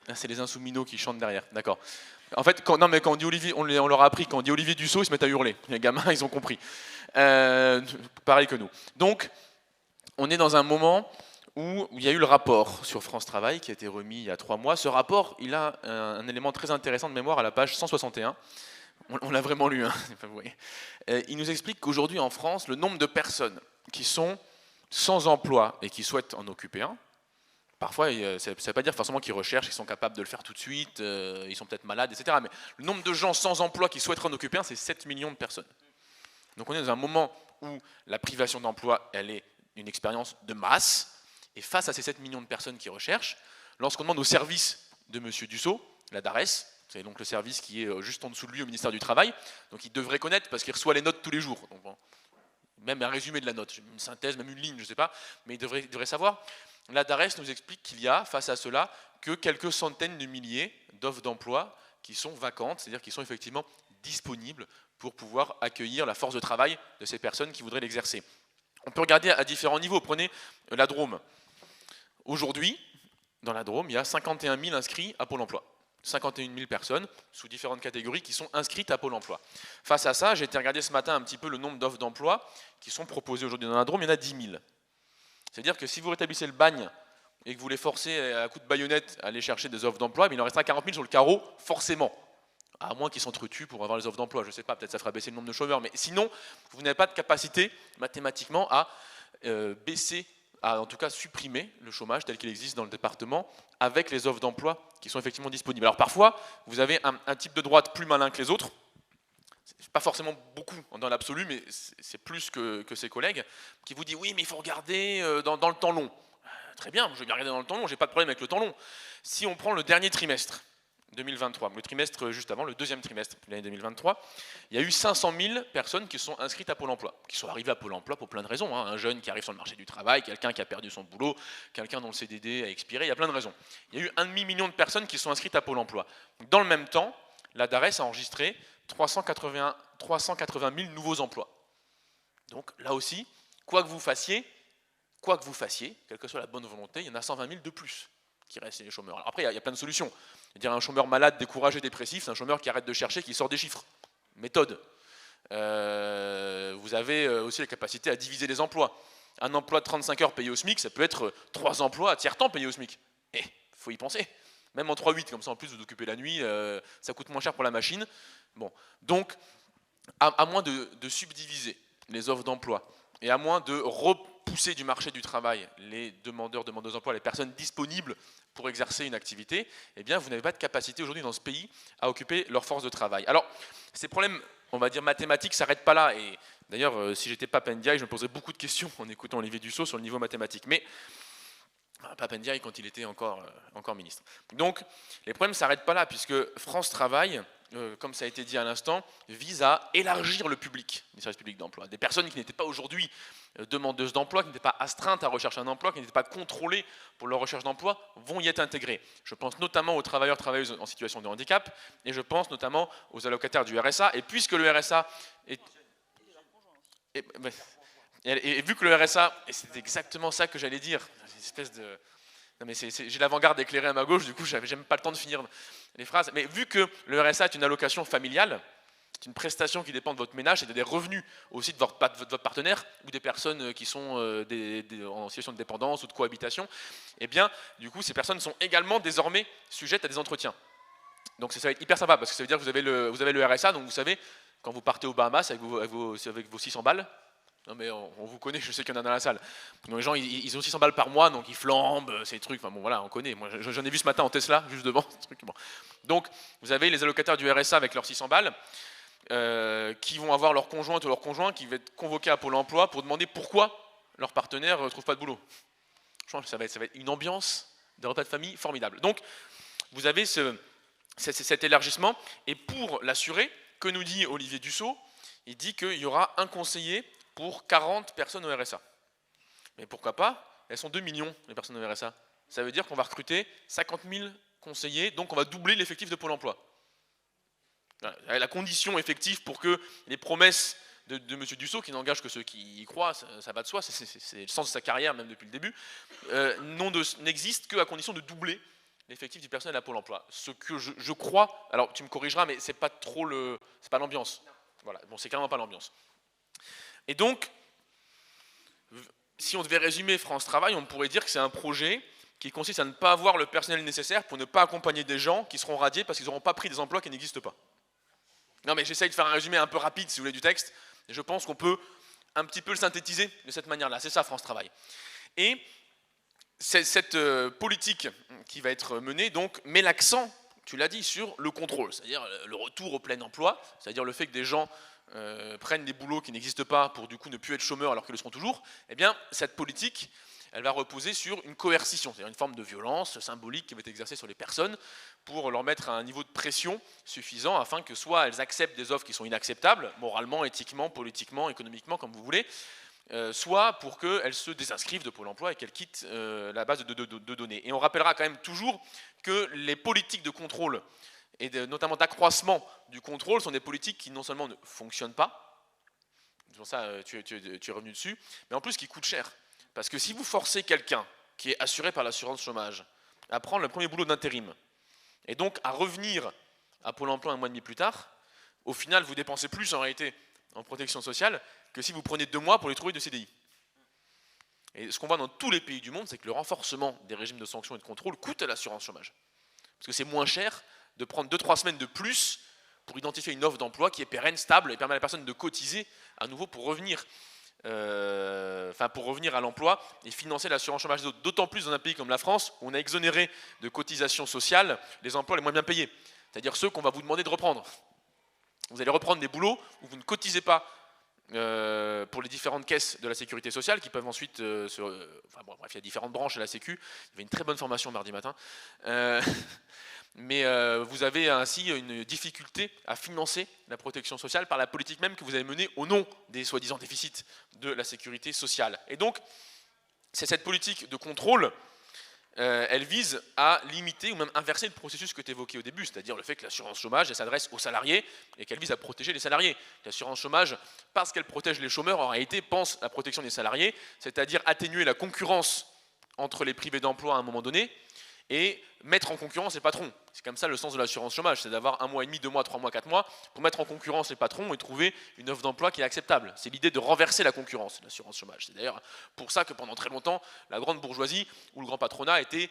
Ah, c'est les insouminaux qui chantent derrière, d'accord. En fait, quand on dit Olivier, on leur a appris, quand on dit Olivier Dussault, ils se mettent à hurler. Les gamins, ils ont compris. Pareil que nous. Donc, on est dans un moment où il y a eu le rapport sur France Travail qui a été remis il y a 3 mois. Ce rapport, il a un élément très intéressant de mémoire à la page 161. On l'a vraiment lu. Hein. Il nous explique qu'aujourd'hui en France, le nombre de personnes qui sont sans emploi et qui souhaitent en occuper un, parfois, ça ne veut pas dire forcément qu'ils recherchent, qu'ils sont capables de le faire tout de suite, ils sont peut-être malades, etc. Mais le nombre de gens sans emploi qui souhaiteraient en occuper un, c'est 7 millions de personnes. Donc on est dans un moment où la privation d'emploi, elle est une expérience de masse. Et face à ces 7 millions de personnes qui recherchent, lorsqu'on demande au service de M. Dussault, la DARES, c'est donc le service qui est juste en dessous de lui au ministère du Travail, donc il devrait connaître parce qu'il reçoit les notes tous les jours. Donc, bon, même un résumé de la note, une synthèse, même une ligne, je ne sais pas, mais il devrait savoir. La DARES nous explique qu'il y a, face à cela, que quelques centaines de milliers d'offres d'emploi qui sont vacantes, c'est-à-dire qui sont effectivement disponibles pour pouvoir accueillir la force de travail de ces personnes qui voudraient l'exercer. On peut regarder à différents niveaux. Prenez la Drôme. Aujourd'hui, dans la Drôme, il y a 51 000 inscrits à Pôle emploi. 51 000 personnes, sous différentes catégories, qui sont inscrites à Pôle emploi. Face à ça, j'ai été regarder ce matin un petit peu le nombre d'offres d'emploi qui sont proposées aujourd'hui dans la Drôme, il y en a 10 000. C'est-à-dire que si vous rétablissez le bagne et que vous les forcez à coup de baïonnette à aller chercher des offres d'emploi, il en restera 40 000 sur le carreau, forcément. À moins qu'ils s'entretuent pour avoir les offres d'emploi, je ne sais pas, peut-être ça fera baisser le nombre de chômeurs, mais sinon, vous n'avez pas de capacité mathématiquement à baisser, à en tout cas supprimer le chômage tel qu'il existe dans le département avec les offres d'emploi qui sont effectivement disponibles. Alors parfois, vous avez un type de droite plus malin que les autres, pas forcément beaucoup dans l'absolu, mais c'est plus que ses collègues, qui vous dit oui, mais il faut regarder dans le temps long. Très bien, je vais bien regarder dans le temps long, j'ai pas de problème avec le temps long. Si on prend le dernier trimestre, 2023, le trimestre juste avant, le deuxième trimestre de l'année 2023, il y a eu 500 000 personnes qui sont inscrites à Pôle emploi, qui sont arrivées à Pôle emploi pour plein de raisons. Hein. Un jeune qui arrive sur le marché du travail, quelqu'un qui a perdu son boulot, quelqu'un dont le CDD a expiré, il y a plein de raisons. Il y a eu 1,5 million de personnes qui sont inscrites à Pôle emploi. Dans le même temps, la DARES a enregistré 380 000 nouveaux emplois. Donc là aussi, quoi que vous fassiez, quelle que soit la bonne volonté, il y en a 120 000 de plus qui restent les chômeurs. Alors après, il y a plein de solutions. C'est-à-dire un chômeur malade, découragé, dépressif, c'est un chômeur qui arrête de chercher, qui sort des chiffres. Méthode. Vous avez aussi la capacité à diviser les emplois. Un emploi de 35 heures payé au SMIC, ça peut être 3 emplois à tiers-temps payés au SMIC. Et il faut y penser. Même en 3-8, comme ça en plus vous occupez la nuit, ça coûte moins cher pour la machine. Bon. Donc, à moins de subdiviser les offres d'emploi et à moins de repousser du marché du travail les demandeuses d'emploi, les personnes disponibles pour exercer une activité, eh bien, vous n'avez pas de capacité aujourd'hui dans ce pays à occuper leur force de travail. Alors, ces problèmes, on va dire mathématiques, ne s'arrêtent pas là. Et d'ailleurs, si j'étais Pape Ndiaye, je me poserais beaucoup de questions en écoutant Olivier Dussault sur le niveau mathématique. Mais Pape Ndiaye quand il était encore ministre. Donc, les problèmes ne s'arrêtent pas là, puisque France Travail, comme ça a été dit à l'instant, vise à élargir le public des services publics d'emploi. Des personnes qui n'étaient pas aujourd'hui demandeuses d'emploi, qui n'étaient pas astreintes à rechercher un emploi, qui n'étaient pas contrôlées pour leur recherche d'emploi, vont y être intégrées. Je pense notamment aux travailleurs, travailleuses en situation de handicap, et je pense notamment aux allocataires du RSA. Et puisque le RSA est... Et vu que le RSA, et c'est exactement ça que j'allais dire, une espèce de... Non mais j'ai l'avant-garde éclairée à ma gauche, du coup j'ai même pas le temps de finir les phrases, mais vu que le RSA est une allocation familiale, c'est une prestation qui dépend de votre ménage et des revenus aussi de votre partenaire ou des personnes qui sont en situation de dépendance ou de cohabitation, et bien du coup ces personnes sont également désormais sujettes à des entretiens. Donc ça va être hyper sympa parce que ça veut dire que vous avez le RSA, donc vous savez, quand vous partez aux Bahamas avec vos 600 balles, non mais on vous connaît, je sais qu'il y en a dans la salle. Donc les gens, ils ont 600 balles par mois, donc ils flambent, ces trucs, enfin bon voilà, on connaît. Moi j'en ai vu ce matin en Tesla, juste devant. Bon. Donc vous avez les allocataires du RSA avec leurs 600 balles, qui vont avoir leur conjointe ou leur conjoint qui va être convoqué à Pôle emploi pour demander pourquoi leur partenaire ne trouve pas de boulot. Je pense que ça va être une ambiance de repas de famille formidable. Donc vous avez cet élargissement, et pour l'assurer, que nous dit Olivier Dussault? Il dit qu'il y aura un conseiller pour 40 personnes au RSA. Mais pourquoi pas? Elles sont 2 millions, les personnes au RSA. Ça veut dire qu'on va recruter 50 000 conseillers, donc on va doubler l'effectif de Pôle emploi. La condition effective pour que les promesses de M. Dussopt, qui n'engage que ceux qui y croient, ça va de soi, c'est le sens de sa carrière, même depuis le début, n'existe qu'à condition de doubler l'effectif du personnel à Pôle emploi. Ce que je crois, alors tu me corrigeras, mais c'est pas trop c'est pas l'ambiance. Voilà, bon, c'est carrément pas l'ambiance. Et donc, si on devait résumer France Travail, on pourrait dire que c'est un projet qui consiste à ne pas avoir le personnel nécessaire pour ne pas accompagner des gens qui seront radiés parce qu'ils n'auront pas pris des emplois qui n'existent pas. Non, mais j'essaye de faire un résumé un peu rapide, si vous voulez, du texte, et je pense qu'on peut un petit peu le synthétiser de cette manière-là. C'est ça, France Travail. Et cette politique qui va être menée, donc, met l'accent, tu l'as dit, sur le contrôle, c'est-à-dire le retour au plein emploi, c'est-à-dire le fait que des gens prennent des boulots qui n'existent pas pour, du coup, ne plus être chômeurs alors qu'ils le seront toujours. Eh bien, cette politique, elle va reposer sur une coercition, c'est-à-dire une forme de violence symbolique qui va être exercée sur les personnes pour leur mettre un niveau de pression suffisant afin que soit elles acceptent des offres qui sont inacceptables, moralement, éthiquement, politiquement, économiquement, comme vous voulez, soit pour qu'elles se désinscrivent de Pôle emploi et qu'elles quittent la base de données. Et on rappellera quand même toujours que les politiques de contrôle, et notamment d'accroissement du contrôle, sont des politiques qui non seulement ne fonctionnent pas, c'est pour ça tu es revenu dessus, mais en plus qui coûtent cher. Parce que si vous forcez quelqu'un qui est assuré par l'assurance chômage à prendre le premier boulot d'intérim et donc à revenir à Pôle emploi un mois et demi plus tard, au final vous dépensez plus en réalité en protection sociale que si vous prenez 2 mois pour les trouver de CDI. Et ce qu'on voit dans tous les pays du monde, c'est que le renforcement des régimes de sanctions et de contrôle coûte à l'assurance chômage. Parce que c'est moins cher de prendre 2-3 semaines de plus pour identifier une offre d'emploi qui est pérenne, stable et permet à la personne de cotiser à nouveau pour revenir. Pour revenir à l'emploi et financer l'assurance chômage, d'autant plus dans un pays comme la France où on a exonéré de cotisations sociales les emplois les moins bien payés, c'est-à-dire ceux qu'on va vous demander de reprendre. Vous allez reprendre des boulots où vous ne cotisez pas pour les différentes caisses de la sécurité sociale qui peuvent ensuite bref, il y a différentes branches à la Sécu. Il y avait une très bonne formation mardi matin. Mais vous avez ainsi une difficulté à financer la protection sociale par la politique même que vous avez menée au nom des soi-disant déficits de la sécurité sociale. Et donc, c'est cette politique de contrôle, elle vise à limiter ou même inverser le processus que tu évoquais au début, c'est-à-dire le fait que l'assurance chômage, elle s'adresse aux salariés et qu'elle vise à protéger les salariés. L'assurance chômage, parce qu'elle protège les chômeurs, en réalité pense à la protection des salariés, c'est-à-dire atténuer la concurrence entre les privés d'emploi à un moment donné, et mettre en concurrence les patrons. C'est comme ça le sens de l'assurance chômage, c'est d'avoir 1 mois et demi, 2 mois, 3 mois, 4 mois pour mettre en concurrence les patrons et trouver une offre d'emploi qui est acceptable. C'est l'idée de renverser la concurrence, l'assurance chômage. C'est d'ailleurs pour ça que pendant très longtemps, la grande bourgeoisie ou le grand patronat était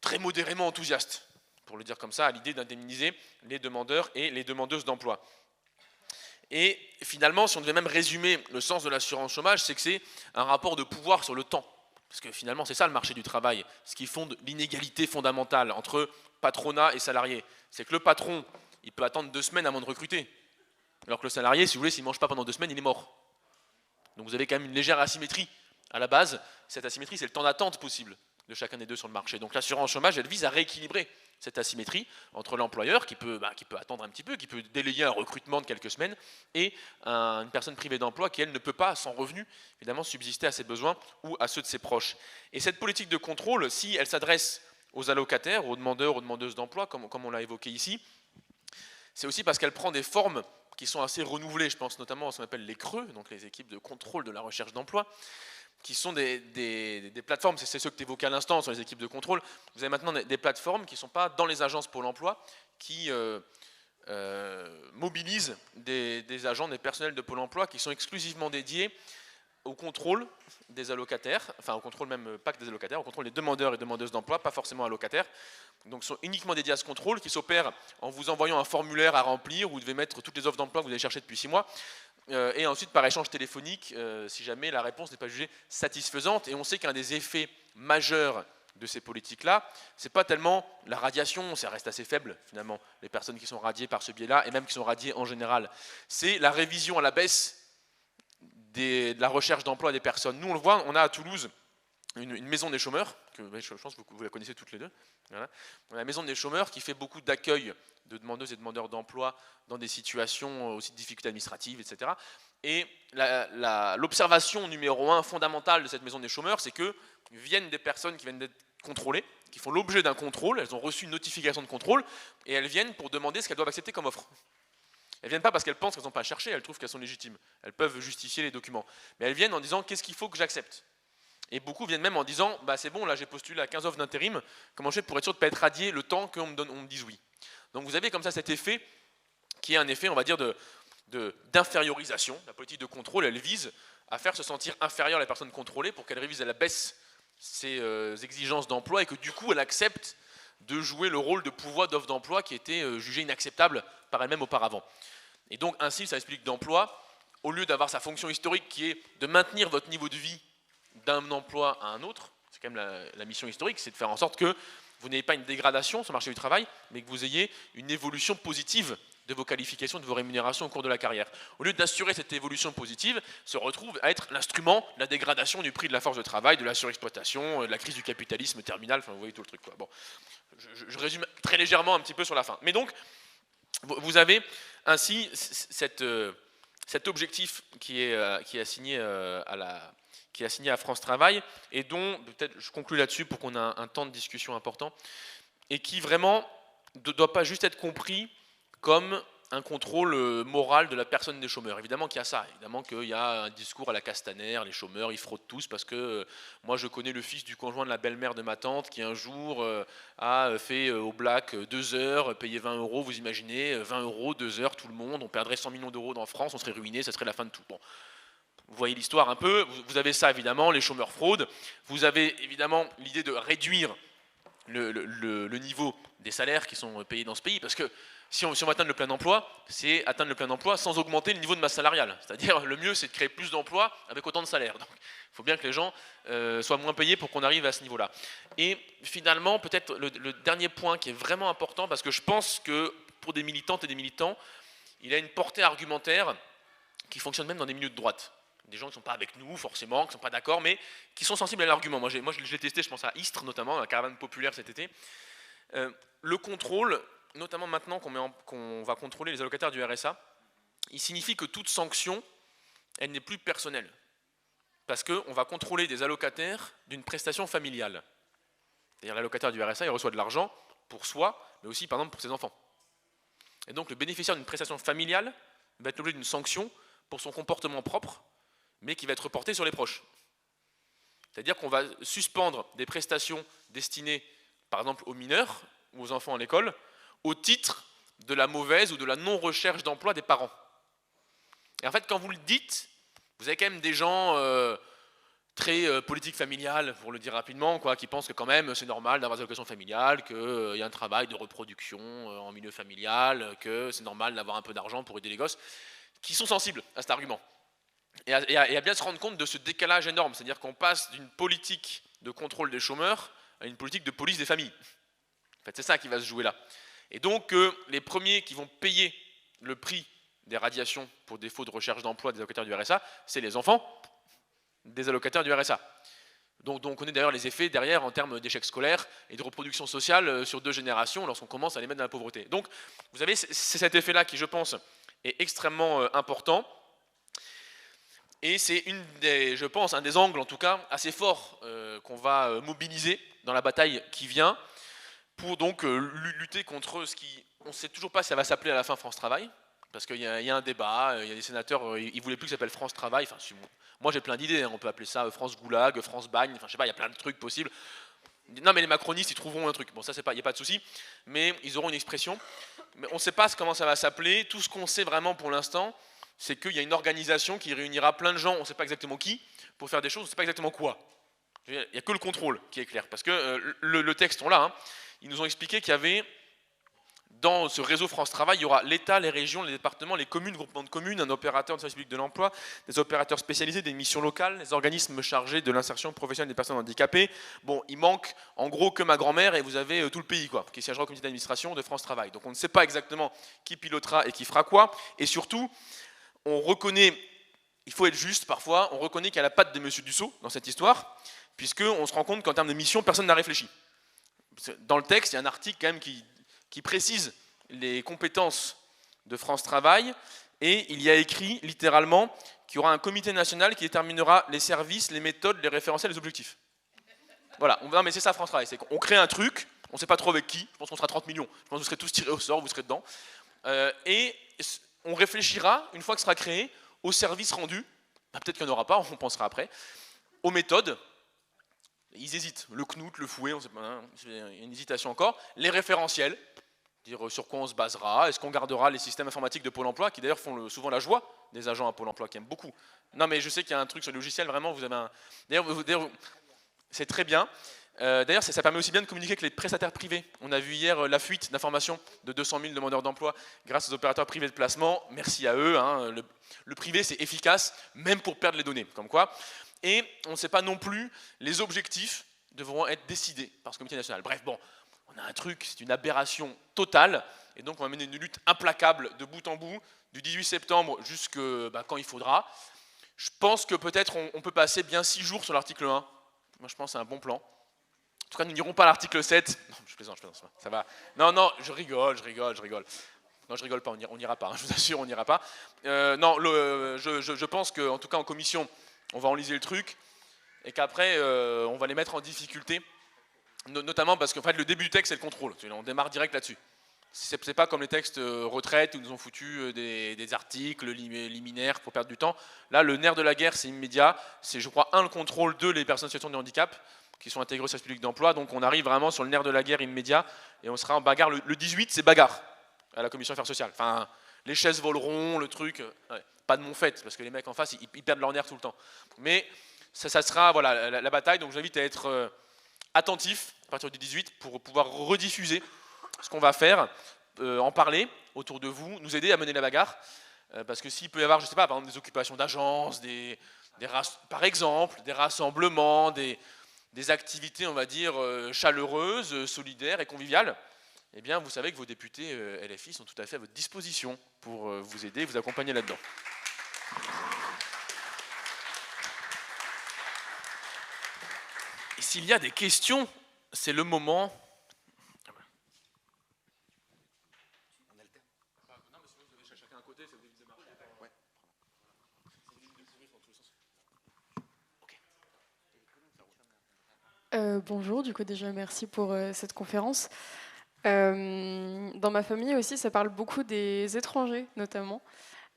très modérément enthousiaste, pour le dire comme ça, à l'idée d'indemniser les demandeurs et les demandeuses d'emploi. Et finalement, si on devait même résumer le sens de l'assurance chômage, c'est que c'est un rapport de pouvoir sur le temps. Parce que finalement, c'est ça le marché du travail, ce qui fonde l'inégalité fondamentale entre patronat et salarié. C'est que le patron, il peut attendre 2 semaines avant de recruter. Alors que le salarié, si vous voulez, s'il ne mange pas pendant 2 semaines, il est mort. Donc vous avez quand même une légère asymétrie à la base. Cette asymétrie, c'est le temps d'attente possible de chacun des deux sur le marché. Donc l'assurance chômage, elle vise à rééquilibrer cette asymétrie entre l'employeur qui peut attendre un petit peu, qui peut délayer un recrutement de quelques semaines, et une personne privée d'emploi qui, elle, ne peut pas, sans revenu, évidemment, subsister à ses besoins ou à ceux de ses proches. Et cette politique de contrôle, si elle s'adresse aux allocataires, aux demandeurs, aux demandeuses d'emploi, comme on l'a évoqué ici, c'est aussi parce qu'elle prend des formes qui sont assez renouvelées. Je pense notamment à ce qu'on appelle les creux, donc les équipes de contrôle de la recherche d'emploi, qui sont des plateformes, c'est ceux que tu évoquais à l'instant sur les équipes de contrôle. Vous avez maintenant des plateformes qui ne sont pas dans les agences Pôle emploi, qui mobilisent des agents, des personnels de Pôle emploi qui sont exclusivement dédiés au contrôle des allocataires, enfin au contrôle même pas que des allocataires, au contrôle des demandeurs et demandeuses d'emploi, pas forcément allocataires. Donc sont uniquement dédiés à ce contrôle qui s'opère en vous envoyant un formulaire à remplir où vous devez mettre toutes les offres d'emploi que vous avez cherchées depuis 6 mois. Et ensuite par échange téléphonique si jamais la réponse n'est pas jugée satisfaisante. Et on sait qu'un des effets majeurs de ces politiques-là, c'est pas tellement la radiation, ça reste assez faible finalement, les personnes qui sont radiées par ce biais-là, et même qui sont radiées en général. C'est la révision à la baisse de la recherche d'emploi des personnes. Nous on le voit, on a à Toulouse une maison des chômeurs, que je pense que vous la connaissez toutes les deux. Voilà. On a la maison des chômeurs qui fait beaucoup d'accueil de demandeuses et demandeurs d'emploi dans des situations aussi de difficultés administratives, etc. Et l'observation numéro 1 fondamentale de cette maison des chômeurs, c'est que viennent des personnes qui viennent d'être contrôlées, qui font l'objet d'un contrôle, elles ont reçu une notification de contrôle, et elles viennent pour demander ce qu'elles doivent accepter comme offre. Elles viennent pas parce qu'elles pensent qu'elles n'ont pas cherché, elles trouvent qu'elles sont légitimes. Elles peuvent justifier les documents. Mais elles viennent en disant qu'est-ce qu'il faut que j'accepte. Et beaucoup viennent même en disant bah c'est bon, là j'ai postulé à 15 offres d'intérim, comment je fais pour être sûr de ne pas être radié le temps qu'on me dise oui. Donc vous avez comme ça cet effet qui est un effet, on va dire, d'infériorisation. La politique de contrôle, elle vise à faire se sentir inférieure à la personne contrôlée pour qu'elle révise à la baisse ses exigences d'emploi et que du coup elle accepte de jouer le rôle de pouvoir d'offre d'emploi qui était jugé inacceptable par elle-même auparavant. Et donc ainsi, ça explique d'emploi, au lieu d'avoir sa fonction historique qui est de maintenir votre niveau de vie d'un emploi à un autre, c'est quand même la mission historique, c'est de faire en sorte que vous n'ayez pas une dégradation sur le marché du travail, mais que vous ayez une évolution positive de vos qualifications, de vos rémunérations au cours de la carrière. Au lieu d'assurer cette évolution positive, se retrouve à être l'instrument de la dégradation du prix de la force de travail, de la surexploitation, de la crise du capitalisme terminal, enfin vous voyez tout le truc, quoi. Bon, je résume très légèrement un petit peu sur la fin. Mais donc, vous avez ainsi cet objectif qui est assigné à France Travail, et dont, peut-être je conclue là-dessus pour qu'on ait un temps de discussion important, et qui vraiment ne doit pas juste être compris comme un contrôle moral de la personne des chômeurs. Évidemment qu'il y a ça, évidemment qu'il y a un discours à la Castaner, les chômeurs ils fraudent tous parce que moi je connais le fils du conjoint de la belle-mère de ma tante qui un jour a fait au black 2 heures, payé 20 €, vous imaginez, 20 €, 2 heures, tout le monde, on perdrait 100 millions d'euros dans France, on serait ruiné, ça serait la fin de tout. Bon. Vous voyez l'histoire un peu, vous avez ça évidemment, les chômeurs fraudent, vous avez évidemment l'idée de réduire le niveau des salaires qui sont payés dans ce pays, parce que si on veut atteindre le plein emploi, c'est atteindre le plein emploi sans augmenter le niveau de masse salariale. C'est-à-dire, le mieux, c'est de créer plus d'emplois avec autant de salaires. Donc, il faut bien que les gens soient moins payés pour qu'on arrive à ce niveau-là. Et finalement, peut-être le dernier point qui est vraiment important, parce que je pense que pour des militantes et des militants, il a une portée argumentaire qui fonctionne même dans des milieux de droite. Des gens qui ne sont pas avec nous, forcément, qui ne sont pas d'accord, mais qui sont sensibles à l'argument. Moi, je l'ai testé, je pense à Istres, notamment, à la caravane populaire cet été. Le contrôle, notamment maintenant qu'on va contrôler les allocataires du RSA, il signifie que toute sanction, elle n'est plus personnelle. Parce qu'on va contrôler des allocataires d'une prestation familiale. C'est-à-dire l'allocataire du RSA, il reçoit de l'argent pour soi, mais aussi, par exemple, pour ses enfants. Et donc, le bénéficiaire d'une prestation familiale va être l'objet d'une sanction pour son comportement propre, mais qui va être reporté sur les proches. C'est-à-dire qu'on va suspendre des prestations destinées, par exemple, aux mineurs ou aux enfants à l'école, au titre de la mauvaise ou de la non-recherche d'emploi des parents. Et en fait, quand vous le dites, vous avez quand même des gens très politiques familiales, pour le dire rapidement, quoi, qui pensent que quand même c'est normal d'avoir des allocations familiales, qu'il y a un travail de reproduction en milieu familial, que c'est normal d'avoir un peu d'argent pour aider les gosses, qui sont sensibles à cet argument. Et à bien se rendre compte de ce décalage énorme, c'est-à-dire qu'on passe d'une politique de contrôle des chômeurs à une politique de police des familles. En fait, c'est ça qui va se jouer là. Et donc, les premiers qui vont payer le prix des radiations pour défaut de recherche d'emploi des allocataires du RSA, c'est les enfants des allocataires du RSA. Donc on connaît d'ailleurs les effets derrière en termes d'échec scolaire et de reproduction sociale sur 2 générations lorsqu'on commence à les mettre dans la pauvreté. Donc, vous avez c'est cet effet-là qui, je pense, est extrêmement important. Et c'est je pense, un des angles, en tout cas, assez forts qu'on va mobiliser dans la bataille qui vient pour donc lutter contre ce qui... On ne sait toujours pas si ça va s'appeler à la fin France Travail, parce qu'il y a un débat, il y a des sénateurs, ils ne voulaient plus que ça s'appelle France Travail. Enfin, moi j'ai plein d'idées, hein, on peut appeler ça France Goulag, France Bagne, enfin je sais pas, il y a plein de trucs possibles. Non mais les macronistes, ils trouveront un truc. Bon, ça, il n'y a pas de souci, mais ils auront une expression. Mais on ne sait pas comment ça va s'appeler. Tout ce qu'on sait vraiment pour l'instant, c'est qu'il y a une organisation qui réunira plein de gens, on ne sait pas exactement qui, pour faire des choses, on ne sait pas exactement quoi. Il n'y a que le contrôle qui est clair, parce que le texte, on l'a, hein, ils nous ont expliqué qu'il y avait, dans ce réseau France Travail, il y aura l'État, les régions, les départements, les communes, groupements de communes, un opérateur de service public de l'emploi, des opérateurs spécialisés, des missions locales, les organismes chargés de l'insertion professionnelle des personnes handicapées. Bon, il manque en gros que ma grand-mère et vous avez tout le pays, quoi, qui siégera au comité d'administration de France Travail. Donc on ne sait pas exactement qui pilotera et qui fera quoi, et surtout, on reconnaît, il faut être juste parfois, on reconnaît qu'il y a la patte de M. Dussault dans cette histoire, puisqu'on se rend compte qu'en termes de mission, personne n'a réfléchi. Dans le texte, il y a un article quand même qui précise les compétences de France Travail, et il y a écrit littéralement qu'il y aura un comité national qui déterminera les services, les méthodes, les référentiels, les objectifs. Voilà, non mais c'est ça France Travail, c'est qu'on crée un truc, on ne sait pas trop avec qui, je pense qu'on sera 30 millions, je pense que vous serez tous tirés au sort, vous serez dedans, et on réfléchira, une fois que ce sera créé, aux services rendus, peut-être qu'il n'y en aura pas, on pensera après, aux méthodes, ils hésitent, le CNUT, le fouet, on sait pas, hein, il y a une hésitation encore, les référentiels, dire sur quoi on se basera, est-ce qu'on gardera les systèmes informatiques de Pôle emploi, qui d'ailleurs font souvent la joie des agents à Pôle emploi, qui aiment beaucoup. Non mais je sais qu'il y a un truc sur le logiciel, vraiment, vous avez un... D'ailleurs c'est très bien. D'ailleurs, ça permet aussi bien de communiquer avec les prestataires privés. On a vu hier la fuite d'informations de 200 000 demandeurs d'emploi grâce aux opérateurs privés de placement. Merci à eux. Hein. Le privé, c'est efficace, même pour perdre les données. Comme quoi. Et on ne sait pas non plus, les objectifs devront être décidés par ce comité national. Bref, bon, on a un truc, c'est une aberration totale. Et donc, on va mener une lutte implacable de bout en bout, du 18 septembre jusqu'à quand il faudra. Je pense que peut-être on peut passer bien 6 jours sur l'article 1. Moi, je pense que c'est un bon plan. En tout cas, nous n'irons pas à l'article 7. Non, je plaisante, ça va. Non, je rigole. Non, je rigole pas, on n'ira pas, hein, je vous assure, on n'ira pas. Non, je pense qu'en tout cas, en commission, on va enliser le truc, et qu'après, on va les mettre en difficulté, notamment parce qu'en fait, le début du texte, c'est le contrôle. On démarre direct là-dessus. C'est pas comme les textes retraite, où ils nous ont foutu des articles liminaires pour perdre du temps. Là, le nerf de la guerre, c'est immédiat. C'est, je crois, le contrôle, les personnes en situation de handicap, qui sont intégrés au service public d'emploi. Donc on arrive vraiment sur le nerf de la guerre immédiat et on sera en bagarre. Le 18, c'est bagarre à la commission affaires sociales. Enfin, les chaises voleront, le truc. Ouais, pas de mon fait, parce que les mecs en face, ils perdent leur nerf tout le temps. Mais ça sera voilà, la bataille. Donc j'invite à être attentif à partir du 18 pour pouvoir rediffuser ce qu'on va faire, en parler autour de vous, nous aider à mener la bagarre. Parce que s'il peut y avoir, je ne sais pas, par exemple des occupations d'agence, par exemple, des rassemblements, des activités, on va dire, chaleureuses, solidaires et conviviales, eh bien, vous savez que vos députés LFI sont tout à fait à votre disposition pour vous aider, vous accompagner là-dedans. Et s'il y a des questions, c'est le moment. Bonjour, du coup déjà merci pour cette conférence. Dans ma famille aussi, ça parle beaucoup des étrangers notamment.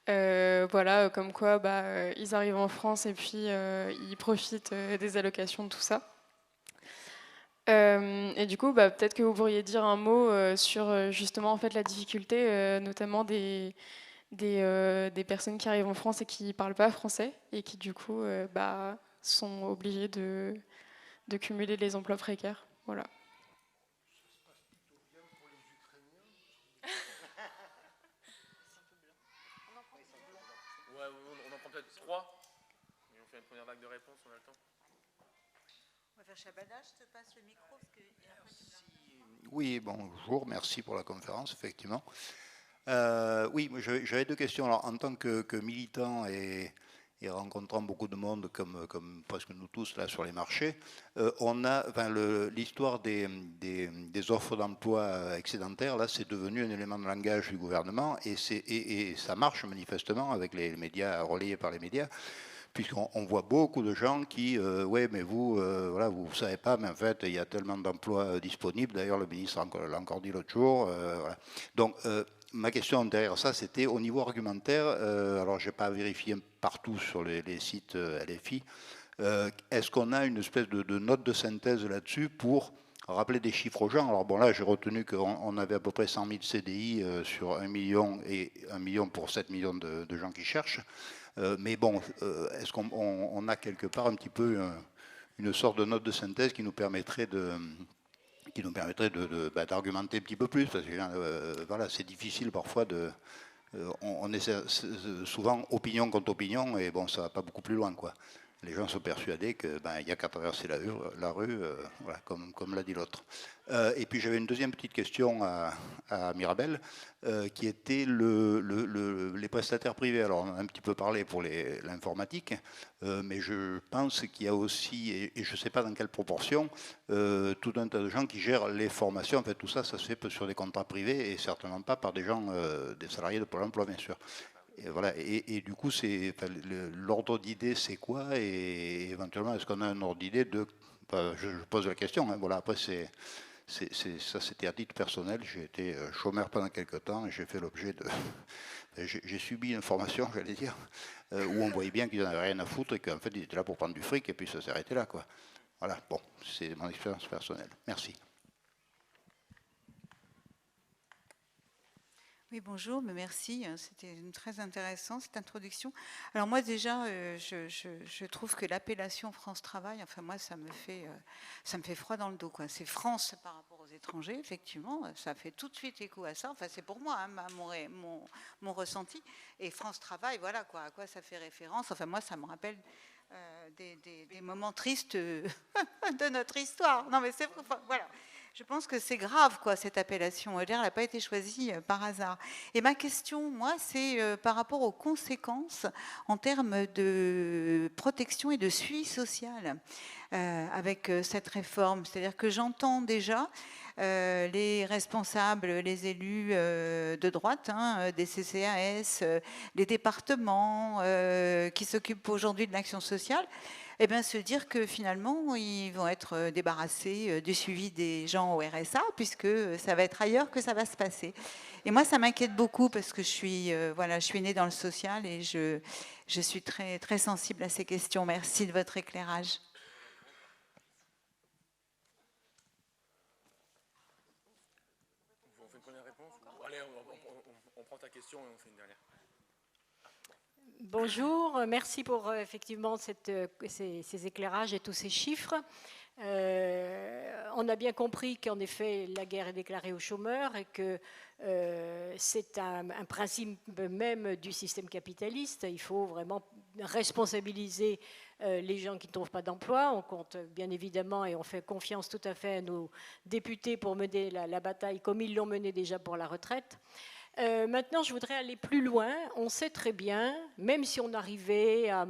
Voilà, comme quoi ils arrivent en France et puis ils profitent des allocations de tout ça. Et du coup, peut-être que vous pourriez dire un mot sur justement en fait la difficulté, notamment des personnes qui arrivent en France et qui ne parlent pas français et qui du coup sont obligées de cumuler les emplois précaires. Voilà. Ouais, on en prend peut-être 3. Et on fait une première vague de réponses, on a le temps. On va faire Shabada, je te passe le micro. Parce que... Oui, bonjour, merci pour la conférence, effectivement. Oui, j'avais 2 questions. Alors, en tant que militant et rencontrant beaucoup de monde, comme presque nous tous là sur les marchés, on a, l'histoire des offres d'emploi excédentaires, là, c'est devenu un élément de langage du gouvernement et ça marche manifestement avec les médias, relayés par les médias, puisqu'on voit beaucoup de gens qui, ouais, mais vous, voilà, vous ne savez pas, mais en fait, il y a tellement d'emplois disponibles. D'ailleurs, le ministre l'a encore dit l'autre jour. Voilà. Donc, ma question derrière ça, c'était au niveau argumentaire. Alors, je n'ai pas vérifié partout sur les sites LFI. Est-ce qu'on a une espèce de note de synthèse là-dessus pour rappeler des chiffres aux gens? Alors bon, là, j'ai retenu qu'on avait à peu près 100 000 CDI sur 1 million et 1 million pour 7 millions de gens qui cherchent. Mais bon, est-ce qu'on a quelque part un petit peu une sorte de note de synthèse qui nous permettrait d'argumenter un petit peu plus, parce que voilà, c'est difficile parfois on essaie souvent opinion contre opinion, et bon, ça va pas beaucoup plus loin, quoi. Les gens sont persuadés qu'il n'y a qu'à traverser la rue, voilà, comme l'a dit l'autre. Et puis j'avais une deuxième petite question à Mirabel, qui était les prestataires privés. Alors on en a un petit peu parlé pour l'informatique, mais je pense qu'il y a aussi, et je ne sais pas dans quelle proportion, tout un tas de gens qui gèrent les formations. En fait, tout ça, ça se fait sur des contrats privés et certainement pas par des gens, des salariés de Pôle emploi, bien sûr. Et voilà, et du coup, l'ordre d'idée, c'est quoi? Et éventuellement, est-ce qu'on a un ordre d'idée de... je pose la question, hein, voilà, après, Ça, c'était à titre personnel. J'ai été chômeur pendant quelques temps et j'ai fait l'objet de... J'ai subi une formation, j'allais dire, où on voyait bien qu'ils n'en avaient rien à foutre et qu'en fait, ils étaient là pour prendre du fric et puis ça s'arrêtait là, quoi. Voilà, bon, c'est mon expérience personnelle. Merci. Oui, bonjour, mais merci. C'était très intéressant cette introduction. Alors moi déjà, je trouve que l'appellation France Travail, enfin moi ça me fait froid dans le dos, quoi. C'est France par rapport aux étrangers, effectivement, ça fait tout de suite écho à ça. Enfin c'est pour moi, hein, mon ressenti. Et France Travail, voilà quoi, à quoi ça fait référence. Enfin moi ça me rappelle des moments tristes de notre histoire. Non mais c'est voilà. Je pense que c'est grave, quoi, cette appellation. Elle n'a pas été choisie par hasard. Et ma question, moi, c'est par rapport aux conséquences en termes de protection et de suivi social avec cette réforme. C'est-à-dire que j'entends déjà les responsables, les élus de droite, hein, des CCAS, les départements qui s'occupent aujourd'hui de l'action sociale, eh bien, se dire que finalement, ils vont être débarrassés du suivi des gens au RSA, puisque ça va être ailleurs que ça va se passer. Et moi, ça m'inquiète beaucoup parce que je suis née dans le social et je suis très, très sensible à ces questions. Merci de votre éclairage. On fait une première réponse? Allez, on prend ta question et on fait une dernière. Bonjour, merci pour effectivement ces éclairages et tous ces chiffres. On a bien compris qu'en effet la guerre est déclarée aux chômeurs et que c'est un principe même du système capitaliste. Il faut vraiment responsabiliser les gens qui ne trouvent pas d'emploi. On compte bien évidemment et on fait confiance tout à fait à nos députés pour mener la bataille comme ils l'ont menée déjà pour la retraite. Maintenant, je voudrais aller plus loin. On sait très bien, même si on arrivait à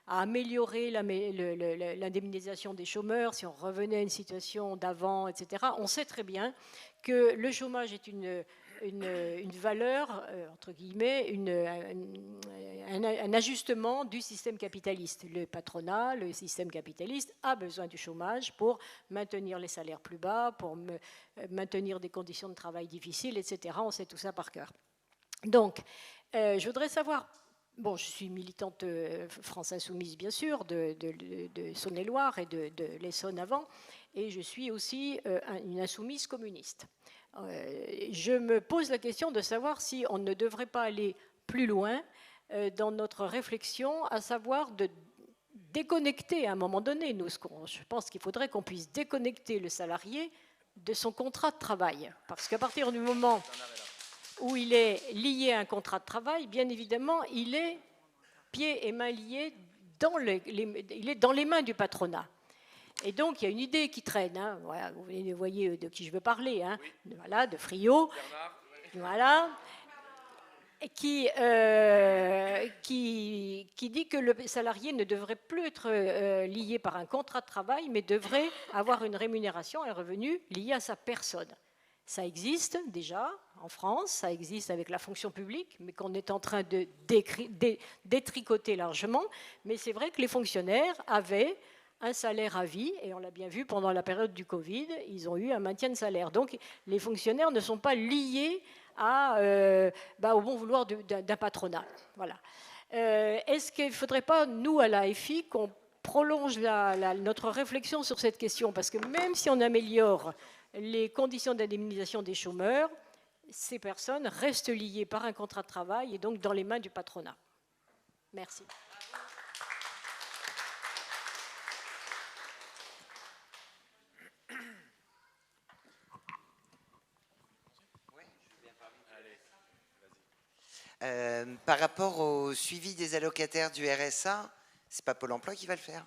améliorer l'indemnisation des chômeurs, si on revenait à une situation d'avant, etc., on sait très bien que le chômage est une valeur, entre guillemets, un ajustement du système capitaliste. Le patronat, le système capitaliste a besoin du chômage pour maintenir les salaires plus bas, pour maintenir des conditions de travail difficiles, etc. On sait tout ça par cœur. Donc, je voudrais savoir... Bon, je suis militante France Insoumise, bien sûr, de Saône-et-Loire et de l'Essonne avant, et je suis aussi une insoumise communiste. Je me pose la question de savoir si on ne devrait pas aller plus loin dans notre réflexion, à savoir de déconnecter à un moment donné. Je pense qu'il faudrait qu'on puisse déconnecter le salarié de son contrat de travail. Parce qu'à partir du moment où il est lié à un contrat de travail, bien évidemment, il est pieds et mains liés, il est dans les mains du patronat. Et donc, il y a une idée qui traîne. Hein. Voilà, vous voyez de qui je veux parler. Hein. Oui. Voilà, de Friot. Bernard, oui. Voilà. Qui dit que le salarié ne devrait plus être lié par un contrat de travail, mais devrait avoir une rémunération, un revenu lié à sa personne. Ça existe déjà en France, ça existe avec la fonction publique, mais qu'on est en train de détricoter largement. Mais c'est vrai que les fonctionnaires avaient un salaire à vie, et on l'a bien vu pendant la période du Covid, ils ont eu un maintien de salaire. Donc les fonctionnaires ne sont pas liés au bon vouloir d'un patronat. Voilà. Est-ce qu'il ne faudrait pas, nous, à l'AFI, qu'on prolonge notre réflexion sur cette question? Parce que même si on améliore les conditions d'indemnisation des chômeurs, ces personnes restent liées par un contrat de travail et donc dans les mains du patronat. Merci. Par rapport au suivi des allocataires du RSA, c'est pas Pôle emploi qui va le faire,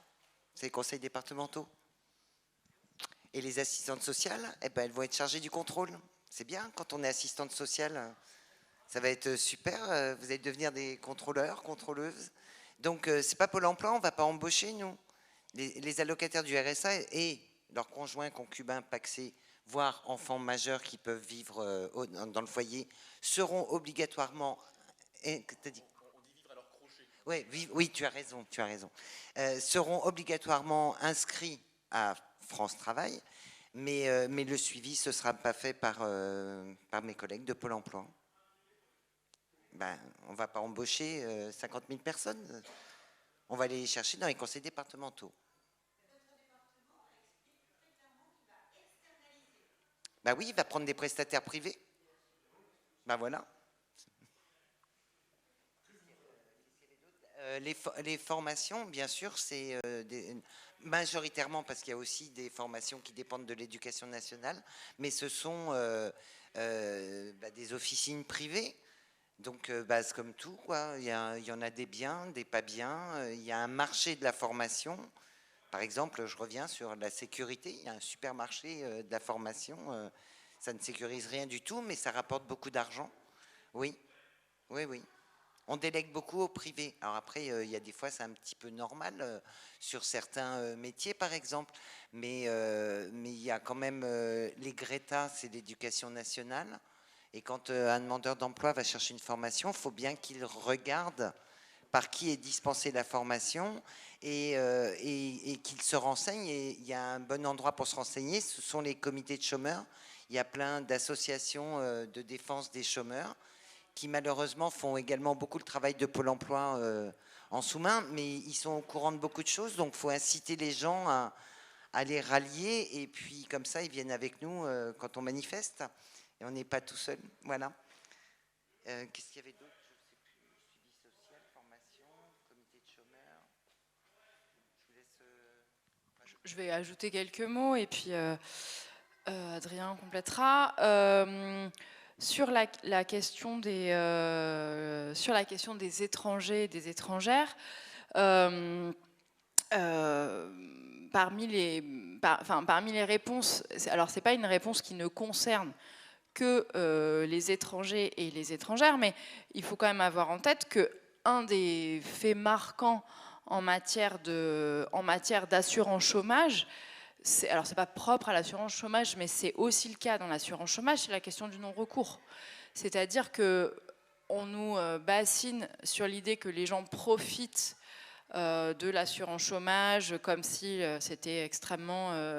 c'est les conseils départementaux. Et les assistantes sociales, eh ben, elles vont être chargées du contrôle. C'est bien, quand on est assistante sociale, ça va être super, vous allez devenir des contrôleurs, contrôleuses. Donc, c'est pas Pôle emploi, on ne va pas embaucher, nous. Les allocataires du RSA et leurs conjoints, concubins, pacsés, voire enfants majeurs qui peuvent vivre dans le foyer, seront obligatoirement... T'as dit ? On dit vivre à leur crochet. Oui, tu as raison, seront obligatoirement inscrits à France Travail. Mais le suivi, ce ne sera pas fait par mes collègues de Pôle emploi. Ben, on ne va pas embaucher 50 000 personnes. On va aller les chercher dans les conseils départementaux. Ben oui, il va prendre des prestataires privés. Ben voilà. Les formations, bien sûr, c'est majoritairement parce qu'il y a aussi des formations qui dépendent de l'éducation nationale, mais ce sont des officines privées. Donc, c'est comme tout, quoi. Il y en a des biens, des pas biens. Il y a un marché de la formation. Par exemple, je reviens sur la sécurité. Il y a un supermarché de la formation. Ça ne sécurise rien du tout, mais ça rapporte beaucoup d'argent. Oui, oui, oui. On délègue beaucoup au privé. Alors après, il y a des fois, c'est un petit peu normal sur certains métiers, par exemple. Mais il y a quand même les Greta, c'est l'éducation nationale. Et quand un demandeur d'emploi va chercher une formation, il faut bien qu'il regarde par qui est dispensée la formation et qu'il se renseigne. Et il y a un bon endroit pour se renseigner, ce sont les comités de chômeurs. Il y a plein d'associations de défense des chômeurs qui malheureusement font également beaucoup le travail de Pôle emploi en sous-main, mais ils sont au courant de beaucoup de choses, donc il faut inciter les gens à les rallier, et puis comme ça, ils viennent avec nous quand on manifeste. Et on n'est pas tout seul, voilà. Qu'est-ce qu'il y avait d'autre? Je ne sais plus. Suivi social, formation, comité de chômeurs. Je vous laisse... Je vais ajouter quelques mots et puis Adrien complétera. Sur la question des étrangers et des étrangères, parmi les réponses, alors c'est pas une réponse qui ne concerne que les étrangers et les étrangères, mais il faut quand même avoir en tête que un des faits marquants en matière d'assurance chômage, alors c'est pas propre à l'assurance chômage, mais c'est aussi le cas dans l'assurance chômage, c'est la question du non-recours. C'est-à-dire que on nous bassine sur l'idée que les gens profitent de l'assurance chômage comme si c'était extrêmement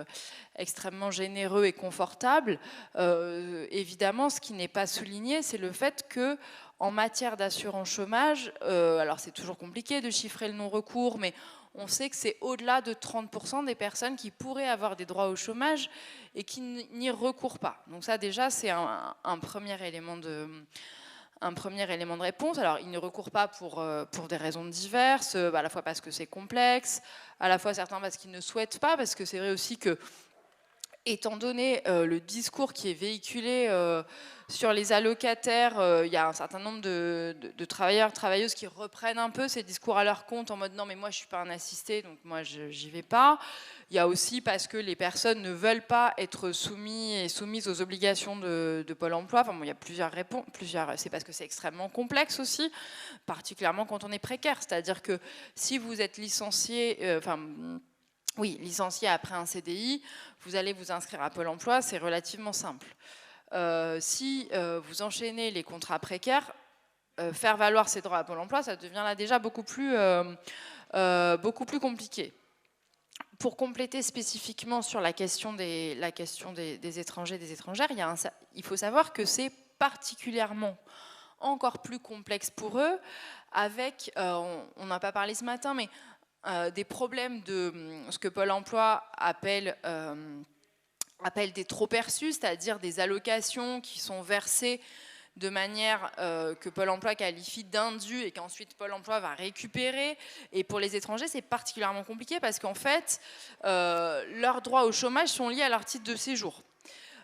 généreux et confortable. Évidemment, ce qui n'est pas souligné, c'est le fait que en matière d'assurance chômage, alors c'est toujours compliqué de chiffrer le non-recours, mais on sait que c'est au-delà de 30% des personnes qui pourraient avoir des droits au chômage et qui n'y recourent pas. Donc ça déjà, c'est un premier élément de réponse. Alors, ils ne recourent pas pour des raisons diverses, à la fois parce que c'est complexe, à la fois certains parce qu'ils ne souhaitent pas, parce que c'est vrai aussi que, étant donné le discours qui est véhiculé sur les allocataires, il y a un certain nombre de travailleurs, travailleuses qui reprennent un peu ces discours à leur compte en mode non mais moi je suis pas un assisté donc moi j'y vais pas. Il y a aussi parce que les personnes ne veulent pas être soumises aux obligations de Pôle emploi. Enfin bon, il y a plusieurs réponses, c'est parce que c'est extrêmement complexe aussi, particulièrement quand on est précaire. C'est-à-dire que si vous êtes licencié, licencié après un CDI, vous allez vous inscrire à Pôle emploi, c'est relativement simple. Si vous enchaînez les contrats précaires, faire valoir ses droits à Pôle emploi, ça devient là déjà beaucoup plus compliqué. Pour compléter spécifiquement sur la question des étrangers et des étrangères, il faut savoir que c'est particulièrement encore plus complexe pour eux, avec, on n'a pas parlé ce matin, mais des problèmes de ce que Pôle emploi appelle des trop-perçus, c'est-à-dire des allocations qui sont versées de manière que Pôle emploi qualifie d'indues et qu'ensuite Pôle emploi va récupérer. Et pour les étrangers, c'est particulièrement compliqué parce qu'en fait, leurs droits au chômage sont liés à leur titre de séjour.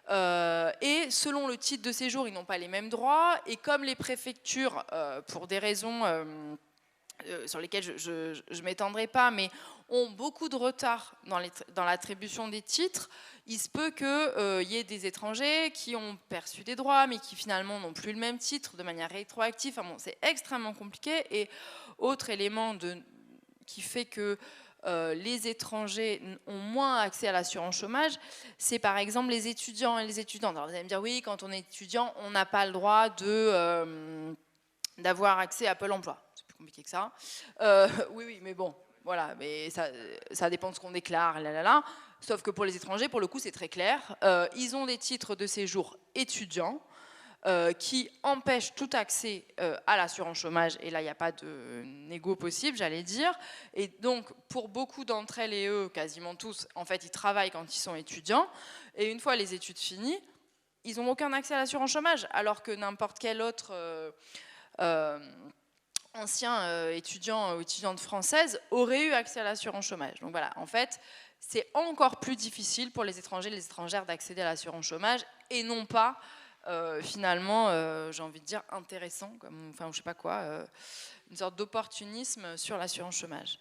Et selon le titre de séjour, ils n'ont pas les mêmes droits. Et comme les préfectures, pour des raisons sur lesquelles je ne m'étendrai pas, mais ont beaucoup de retard dans l'attribution des titres, il se peut qu'il y ait des étrangers qui ont perçu des droits, mais qui finalement n'ont plus le même titre de manière rétroactive. Enfin bon, c'est extrêmement compliqué. Et autre élément qui fait que les étrangers ont moins accès à l'assurance chômage, c'est par exemple les étudiants et les étudiantes. Alors vous allez me dire, oui, quand on est étudiant, on n'a pas le droit d'avoir accès à Pôle emploi. C'est plus compliqué que ça. Oui, mais bon. Voilà, mais ça dépend de ce qu'on déclare, sauf que pour les étrangers, pour le coup, c'est très clair. Ils ont des titres de séjour étudiants qui empêchent tout accès à l'assurance chômage. Et là, il n'y a pas de négo possible, j'allais dire. Et donc, pour beaucoup d'entre elles et eux, quasiment tous, en fait, ils travaillent quand ils sont étudiants. Et une fois les études finies, ils n'ont aucun accès à l'assurance chômage, alors que n'importe quel autre ancien étudiant ou étudiante française aurait eu accès à l'assurance chômage. Donc voilà, en fait, c'est encore plus difficile pour les étrangers et les étrangères d'accéder à l'assurance chômage, et non pas, finalement, j'ai envie de dire, intéressant, comme, enfin, je sais pas quoi, une sorte d'opportunisme sur l'assurance chômage.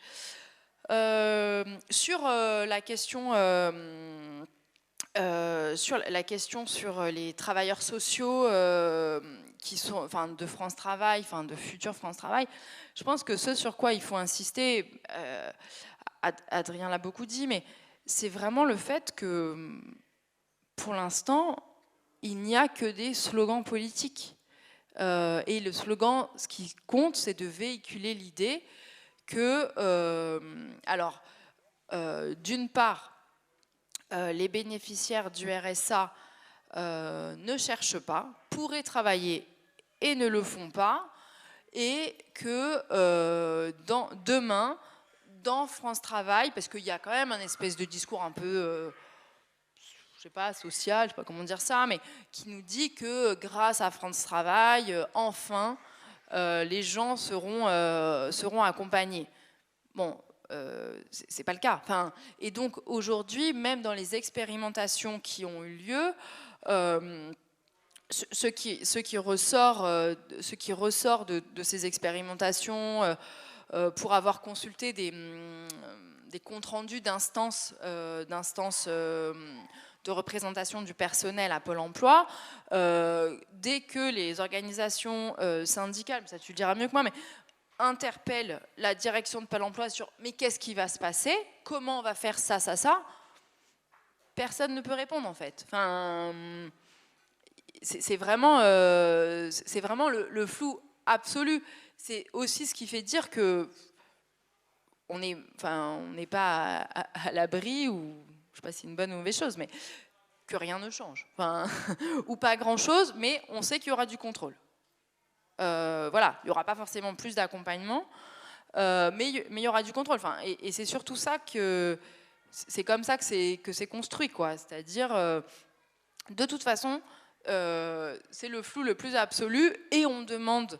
Sur la question... sur les travailleurs sociaux qui sont, enfin, de France Travail, enfin, de futur France Travail, je pense que ce sur quoi il faut insister, Adrien l'a beaucoup dit, mais c'est vraiment le fait que, pour l'instant, il n'y a que des slogans politiques. Et le slogan, ce qui compte, c'est de véhiculer l'idée que, d'une part, les bénéficiaires du RSA ne cherchent pas, pourraient travailler et ne le font pas, et que demain, dans France Travail, parce qu'il y a quand même un espèce de discours un peu, je sais pas, social, je sais pas comment dire ça, mais qui nous dit que grâce à France Travail, enfin, les gens seront accompagnés. Bon, c'est pas le cas. Enfin, et donc aujourd'hui, même dans les expérimentations qui ont eu lieu, ce qui ressort de ces expérimentations, pour avoir consulté des comptes rendus d'instances de représentation du personnel à Pôle emploi, dès que les organisations syndicales, ça tu le diras mieux que moi, mais interpelle la direction de Pôle emploi sur mais qu'est-ce qui va se passer, comment on va faire ça, personne ne peut répondre en fait. Enfin, c'est vraiment le flou absolu. C'est aussi ce qui fait dire que on n'est pas à l'abri, ou je sais pas si c'est une bonne ou mauvaise chose, mais que rien ne change. Enfin, ou pas grand-chose, mais on sait qu'il y aura du contrôle. Voilà, il n'y aura pas forcément plus d'accompagnement, mais il y aura du contrôle. Enfin, et c'est surtout ça que c'est comme ça que c'est construit, quoi. C'est-à-dire, de toute façon, c'est le flou le plus absolu, et on demande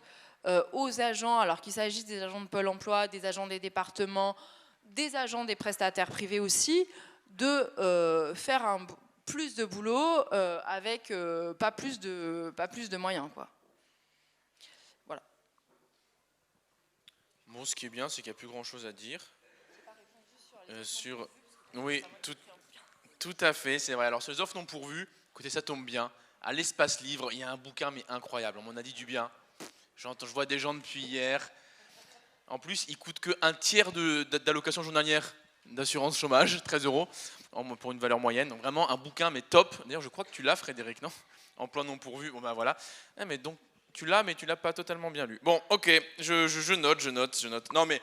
aux agents, alors qu'il s'agisse des agents de Pôle emploi, des agents des départements, des agents des prestataires privés aussi, de faire plus de boulot avec pas plus de moyens, quoi. Voilà. Bon, ce qui est bien, c'est qu'il n'y a plus grand-chose à dire. Oui, tout à fait, c'est vrai. Alors, sur les offres non pourvues, écoutez, ça tombe bien. À l'Espace Livre, il y a un bouquin, mais incroyable. On m'en a dit du bien. Je vois des gens depuis hier. En plus, il coûte que un tiers d'allocation journalière d'assurance chômage, 13 € pour une valeur moyenne. Donc vraiment un bouquin, mais top. D'ailleurs, je crois que tu l'as, Frédéric, non? Emploi non pourvu. Bon ben voilà. Mais donc tu l'as, mais tu l'as pas totalement bien lu. Bon, ok. Je note. Non, mais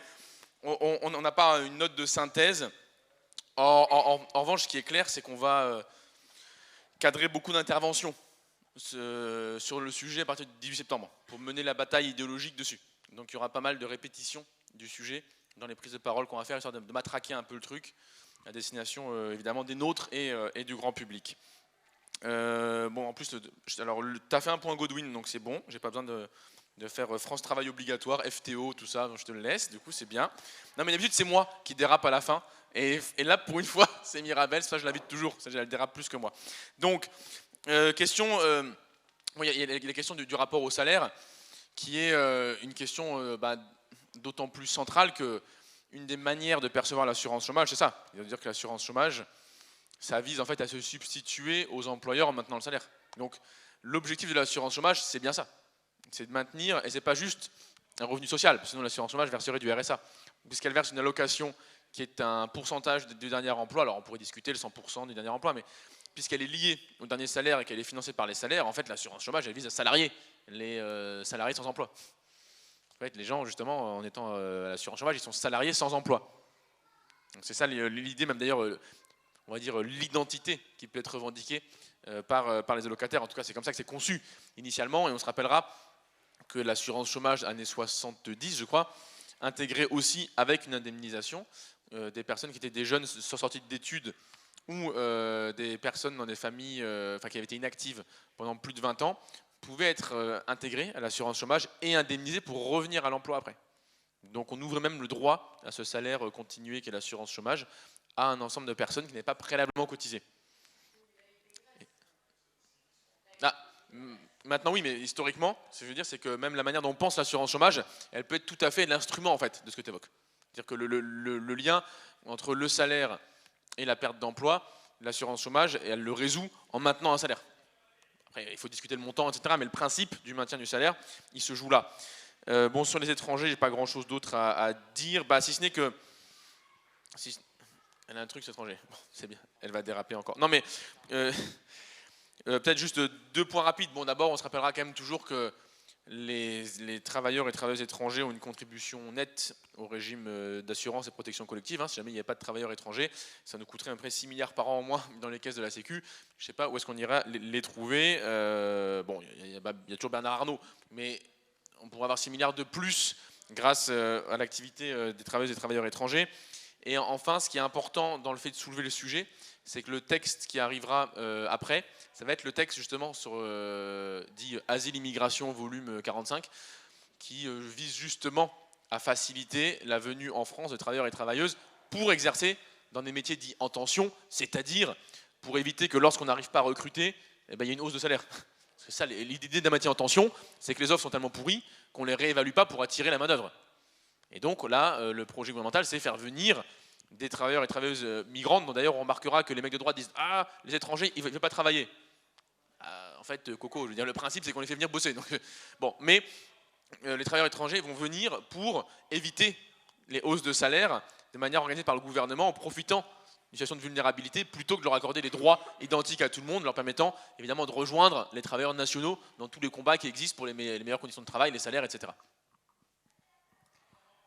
on n'a pas une note de synthèse. En revanche, ce qui est clair, c'est qu'on va cadrer beaucoup d'interventions sur le sujet à partir du 18 septembre pour mener la bataille idéologique dessus. Donc il y aura pas mal de répétitions du sujet dans les prises de parole qu'on va faire, histoire de matraquer un peu le truc à destination évidemment des nôtres et du grand public. Bon, en plus, alors tu as fait un point Godwin, donc c'est bon, j'ai pas besoin de faire France Travail obligatoire, FTO, tout ça, donc je te le laisse, du coup c'est bien. Non mais d'habitude c'est moi qui dérape à la fin, et là pour une fois c'est Mirabel, ça je l'invite toujours, ça elle dérape plus que moi. Donc, question, il y a la question du rapport au salaire, qui est une question d'autant plus centrale que une des manières de percevoir l'assurance chômage, c'est ça. C'est-à-dire que l'assurance chômage, ça vise en fait à se substituer aux employeurs en maintenant le salaire. Donc l'objectif de l'assurance chômage, c'est bien ça. C'est de maintenir, et c'est pas juste un revenu social, sinon l'assurance chômage verserait du RSA, puisqu'elle verse une allocation qui est un pourcentage du dernier emploi. Alors on pourrait discuter le 100% du dernier emploi, mais puisqu'elle est liée au dernier salaire et qu'elle est financée par les salaires, en fait l'assurance chômage, elle vise à salarier les salariés sans emploi. En fait, les gens, justement, en étant à l'assurance chômage, ils sont salariés sans emploi. Donc c'est ça l'idée, même d'ailleurs, on va dire, l'identité qui peut être revendiquée par les allocataires. En tout cas, c'est comme ça que c'est conçu initialement. Et on se rappellera que l'assurance chômage années 70, je crois, intégrait aussi avec une indemnisation des personnes qui étaient des jeunes sortis d'études ou des personnes dans des familles qui avaient été inactives pendant plus de 20 ans, pouvaient être intégrées à l'assurance chômage et indemnisées pour revenir à l'emploi après. Donc on ouvre même le droit à ce salaire continué qu'est l'assurance chômage à un ensemble de personnes qui n'avaient pas préalablement cotisé. Maintenant oui, mais historiquement, ce que je veux dire, c'est que même la manière dont on pense l'assurance chômage, elle peut être tout à fait l'instrument en fait de ce que tu évoques. C'est-à-dire que le lien entre le salaire et la perte d'emploi, l'assurance chômage, elle le résout en maintenant un salaire. Après, il faut discuter le montant, etc. Mais le principe du maintien du salaire, il se joue là. Bon, sur les étrangers, j'ai pas grand-chose d'autre à dire, si ce n'est que... elle a un truc, cette étranger. Bon, c'est bien, elle va déraper encore. Non, mais... peut-être juste 2 points rapides. Bon, d'abord, on se rappellera quand même toujours que les travailleurs et travailleuses étrangers ont une contribution nette au régime d'assurance et protection collective. Si jamais il n'y avait pas de travailleurs étrangers, ça nous coûterait à peu près 6 milliards par an en moins dans les caisses de la Sécu. Je ne sais pas où est-ce qu'on ira les trouver. Bon, il y a toujours Bernard Arnault, mais on pourrait avoir 6 milliards de plus grâce à l'activité des travailleuses et travailleurs étrangers. Et enfin, ce qui est important dans le fait de soulever le sujet, c'est que le texte qui arrivera après, ça va être le texte justement sur dit Asile Immigration volume 45, qui vise justement à faciliter la venue en France de travailleurs et travailleuses pour exercer dans des métiers dits en tension, c'est-à-dire pour éviter que lorsqu'on n'arrive pas à recruter, il y ait une hausse de salaire. Parce que ça, l'idée d'un métier en tension, c'est que les offres sont tellement pourries qu'on ne les réévalue pas pour attirer la main-d'œuvre. Et donc là, le projet gouvernemental, c'est faire venir des travailleurs et travailleuses migrantes, dont d'ailleurs on remarquera que les mecs de droite disent « Ah, les étrangers, ils ne veulent pas travailler ». En fait, Coco, je veux dire, le principe, c'est qu'on les fait venir bosser. Donc, bon, mais les travailleurs étrangers vont venir pour éviter les hausses de salaire de manière organisée par le gouvernement en profitant d'une situation de vulnérabilité plutôt que de leur accorder des droits identiques à tout le monde, leur permettant évidemment de rejoindre les travailleurs nationaux dans tous les combats qui existent pour les meilleures conditions de travail, les salaires, etc.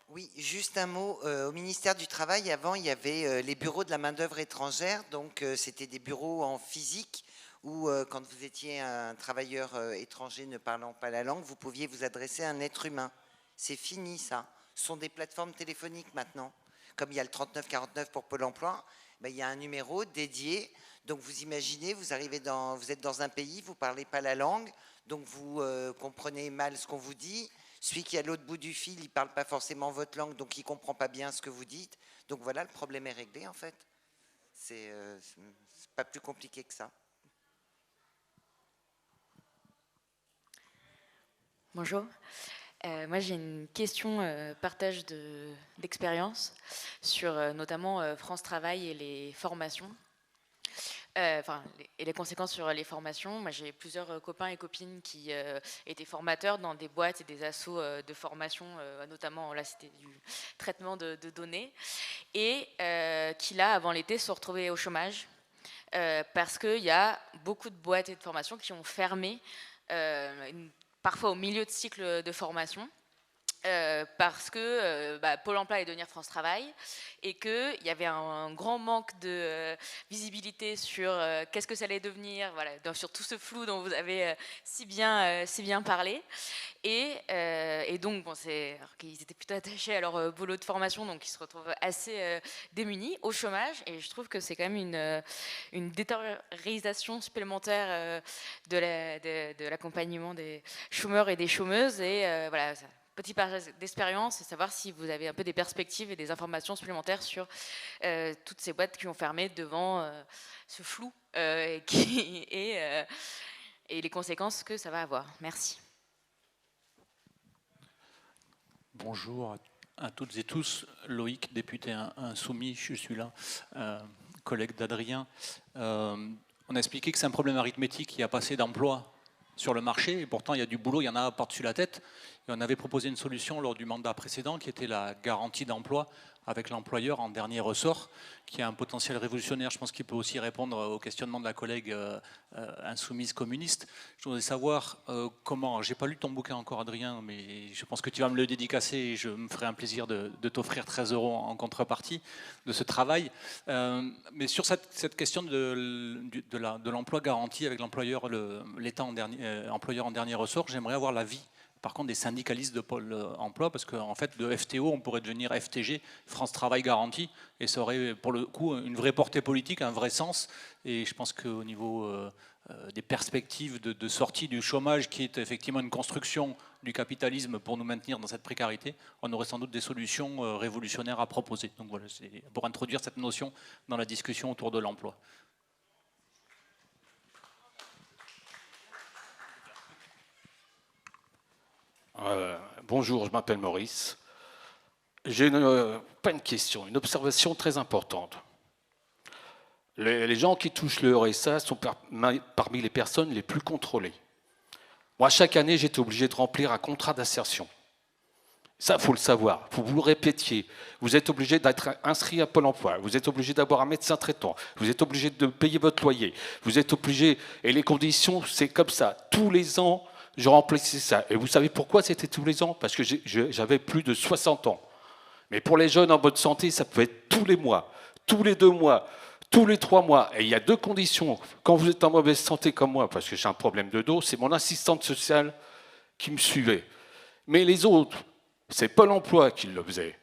Oui, juste un mot. Au ministère du Travail, avant, il y avait les bureaux de la main-d'œuvre étrangère. Donc, c'était des bureaux en physique où, quand vous étiez un travailleur étranger ne parlant pas la langue, vous pouviez vous adresser à un être humain. C'est fini, ça. Ce sont des plateformes téléphoniques maintenant. Comme il y a le 3949 pour Pôle emploi, il y a un numéro dédié. Donc, vous imaginez, vous êtes dans un pays, vous ne parlez pas la langue, donc vous comprenez mal ce qu'on vous dit. Celui qui est à l'autre bout du fil, il ne parle pas forcément votre langue, donc il ne comprend pas bien ce que vous dites. Donc voilà, le problème est réglé en fait. C'est pas plus compliqué que ça. Bonjour. Moi j'ai une question partage d'expérience sur notamment France Travail et les formations. Et les conséquences sur les formations. Moi, j'ai plusieurs copains et copines qui étaient formateurs dans des boîtes et des assos de formation, notamment, là, c'était du traitement de données, et qui, là, avant l'été, se sont retrouvés au chômage parce qu'il y a beaucoup de boîtes et de formations qui ont fermé, parfois au milieu de cycle de formation, parce que Pôle emploi allait devenir France Travail et qu'il y avait un grand manque de visibilité sur qu'est-ce que ça allait devenir, voilà, sur tout ce flou dont vous avez si bien parlé. Et donc, ils étaient plutôt attachés à leur boulot de formation, donc ils se retrouvent assez démunis, au chômage. Et je trouve que c'est quand même une détériorisation supplémentaire de l'accompagnement des chômeurs et des chômeuses. Et voilà, petit partage d'expérience et savoir si vous avez un peu des perspectives et des informations supplémentaires sur toutes ces boîtes qui ont fermé devant ce flou et les conséquences que ça va avoir. Merci. Bonjour à toutes et tous. Loïc, député insoumis, je suis là, collègue d'Adrien. On a expliqué que c'est un problème arithmétique, il n'y a pas assez d'emplois sur le marché, et pourtant il y a du boulot, il y en a par-dessus la tête. Et on avait proposé une solution lors du mandat précédent qui était la garantie d'emploi avec l'employeur en dernier ressort, qui a un potentiel révolutionnaire. Je pense qu'il peut aussi répondre au questionnement de la collègue insoumise communiste. Je voudrais savoir comment, j'ai pas lu ton bouquin encore Adrien, mais je pense que tu vas me le dédicacer et je me ferai un plaisir de t'offrir 13 € en contrepartie de ce travail. Mais sur cette question de l'emploi garanti avec l'employeur, l'État employeur en dernier ressort, j'aimerais avoir l'avis par contre des syndicalistes de Pôle emploi, parce qu'en fait de FTO on pourrait devenir FTG, France Travail Garantie, et ça aurait pour le coup une vraie portée politique, un vrai sens, et je pense qu'au niveau des perspectives de sortie du chômage, qui est effectivement une construction du capitalisme pour nous maintenir dans cette précarité, on aurait sans doute des solutions révolutionnaires à proposer. Donc voilà, c'est pour introduire cette notion dans la discussion autour de l'emploi. Bonjour, je m'appelle Maurice. J'ai pas une question, une observation très importante. Les gens qui touchent le RSA sont parmi les personnes les plus contrôlées. Moi, chaque année, j'étais obligé de remplir un contrat d'insertion. Ça, il faut le savoir, il faut vous le répétiez. Vous êtes obligé d'être inscrit à Pôle emploi, vous êtes obligé d'avoir un médecin traitant, vous êtes obligé de payer votre loyer, vous êtes obligé, et les conditions, c'est comme ça. Tous les ans, je remplissais ça. Et vous savez pourquoi c'était tous les ans? Parce que j'avais plus de 60 ans. Mais pour les jeunes en bonne santé, ça peut être tous les mois, tous les 2 mois, tous les 3 mois. Et il y a 2 conditions. Quand vous êtes en mauvaise santé comme moi, parce que j'ai un problème de dos, c'est mon assistante sociale qui me suivait. Mais les autres, c'est Pôle emploi qui le faisait.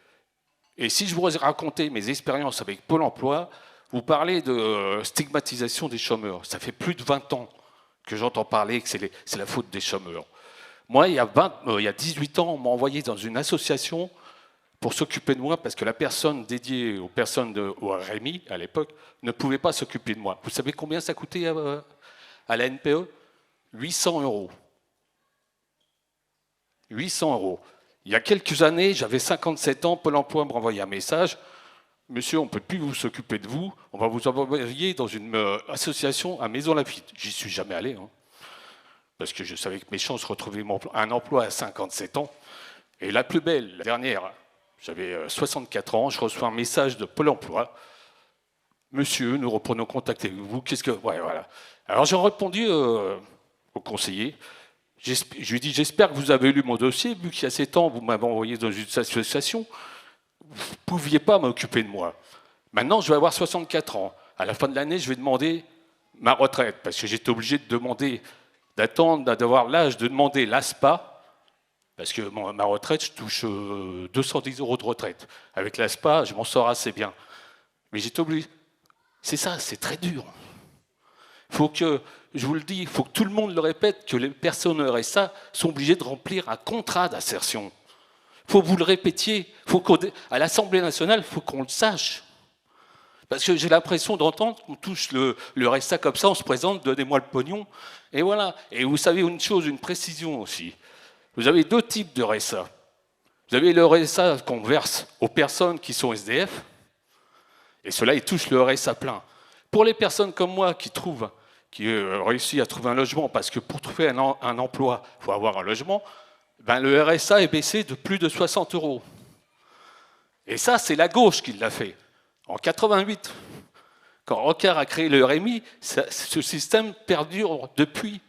Et si je vous racontais mes expériences avec Pôle emploi, vous parlez de stigmatisation des chômeurs. Ça fait plus de 20 ans que j'entends parler que c'est la faute des chômeurs. Moi, il y a 18 ans, on m'a envoyé dans une association pour s'occuper de moi, parce que la personne dédiée aux personnes au RMI, à l'époque, ne pouvait pas s'occuper de moi. Vous savez combien ça coûtait à la NPE? 800 €. 800 €. Il y a quelques années, j'avais 57 ans, Pôle emploi me renvoyait un message. Monsieur, on ne peut plus vous s'occuper de vous, on va vous envoyer dans une association à Maisons-Laffitte. J'y suis jamais allé, hein, parce que je savais que mes chances de retrouver un emploi à 57 ans. Et la plus belle, la dernière, j'avais 64 ans, je reçois un message de Pôle emploi. Monsieur, nous reprenons contact avec vous. Qu'est-ce que... Ouais, voilà. Alors j'ai répondu au conseiller. Je lui ai dit, j'espère que vous avez lu mon dossier, vu qu'il y a 7 ans, vous m'avez envoyé dans une association. Vous ne pouviez pas m'occuper de moi. Maintenant, je vais avoir 64 ans. À la fin de l'année, je vais demander ma retraite, parce que j'étais obligé de demander, d'attendre, d'avoir l'âge de demander l'ASPA, parce que ma retraite, je touche 210 € de retraite. Avec l'ASPA, je m'en sors assez bien. Mais j'étais obligé. C'est ça, c'est très dur. Il faut que, je vous le dis, il faut que tout le monde le répète, que les personnes RSA sont obligées de remplir un contrat d'insertion. Il faut que vous le répétiez. À l'Assemblée nationale, il faut qu'on le sache. Parce que j'ai l'impression d'entendre qu'on touche le RSA comme ça, on se présente, donnez-moi le pognon. Et voilà. Et vous savez une chose, une précision aussi. Vous avez 2 types de RSA. Vous avez le RSA qu'on verse aux personnes qui sont SDF. Et ceux-là, ils touchent le RSA plein. Pour les personnes comme moi qui réussissent à trouver un logement, parce que pour trouver un emploi, il faut avoir un logement, ben le RSA est baissé de plus de 60 €. Et ça, c'est la gauche qui l'a fait. En 88, quand Rocard a créé le RMI, ce système perdure depuis.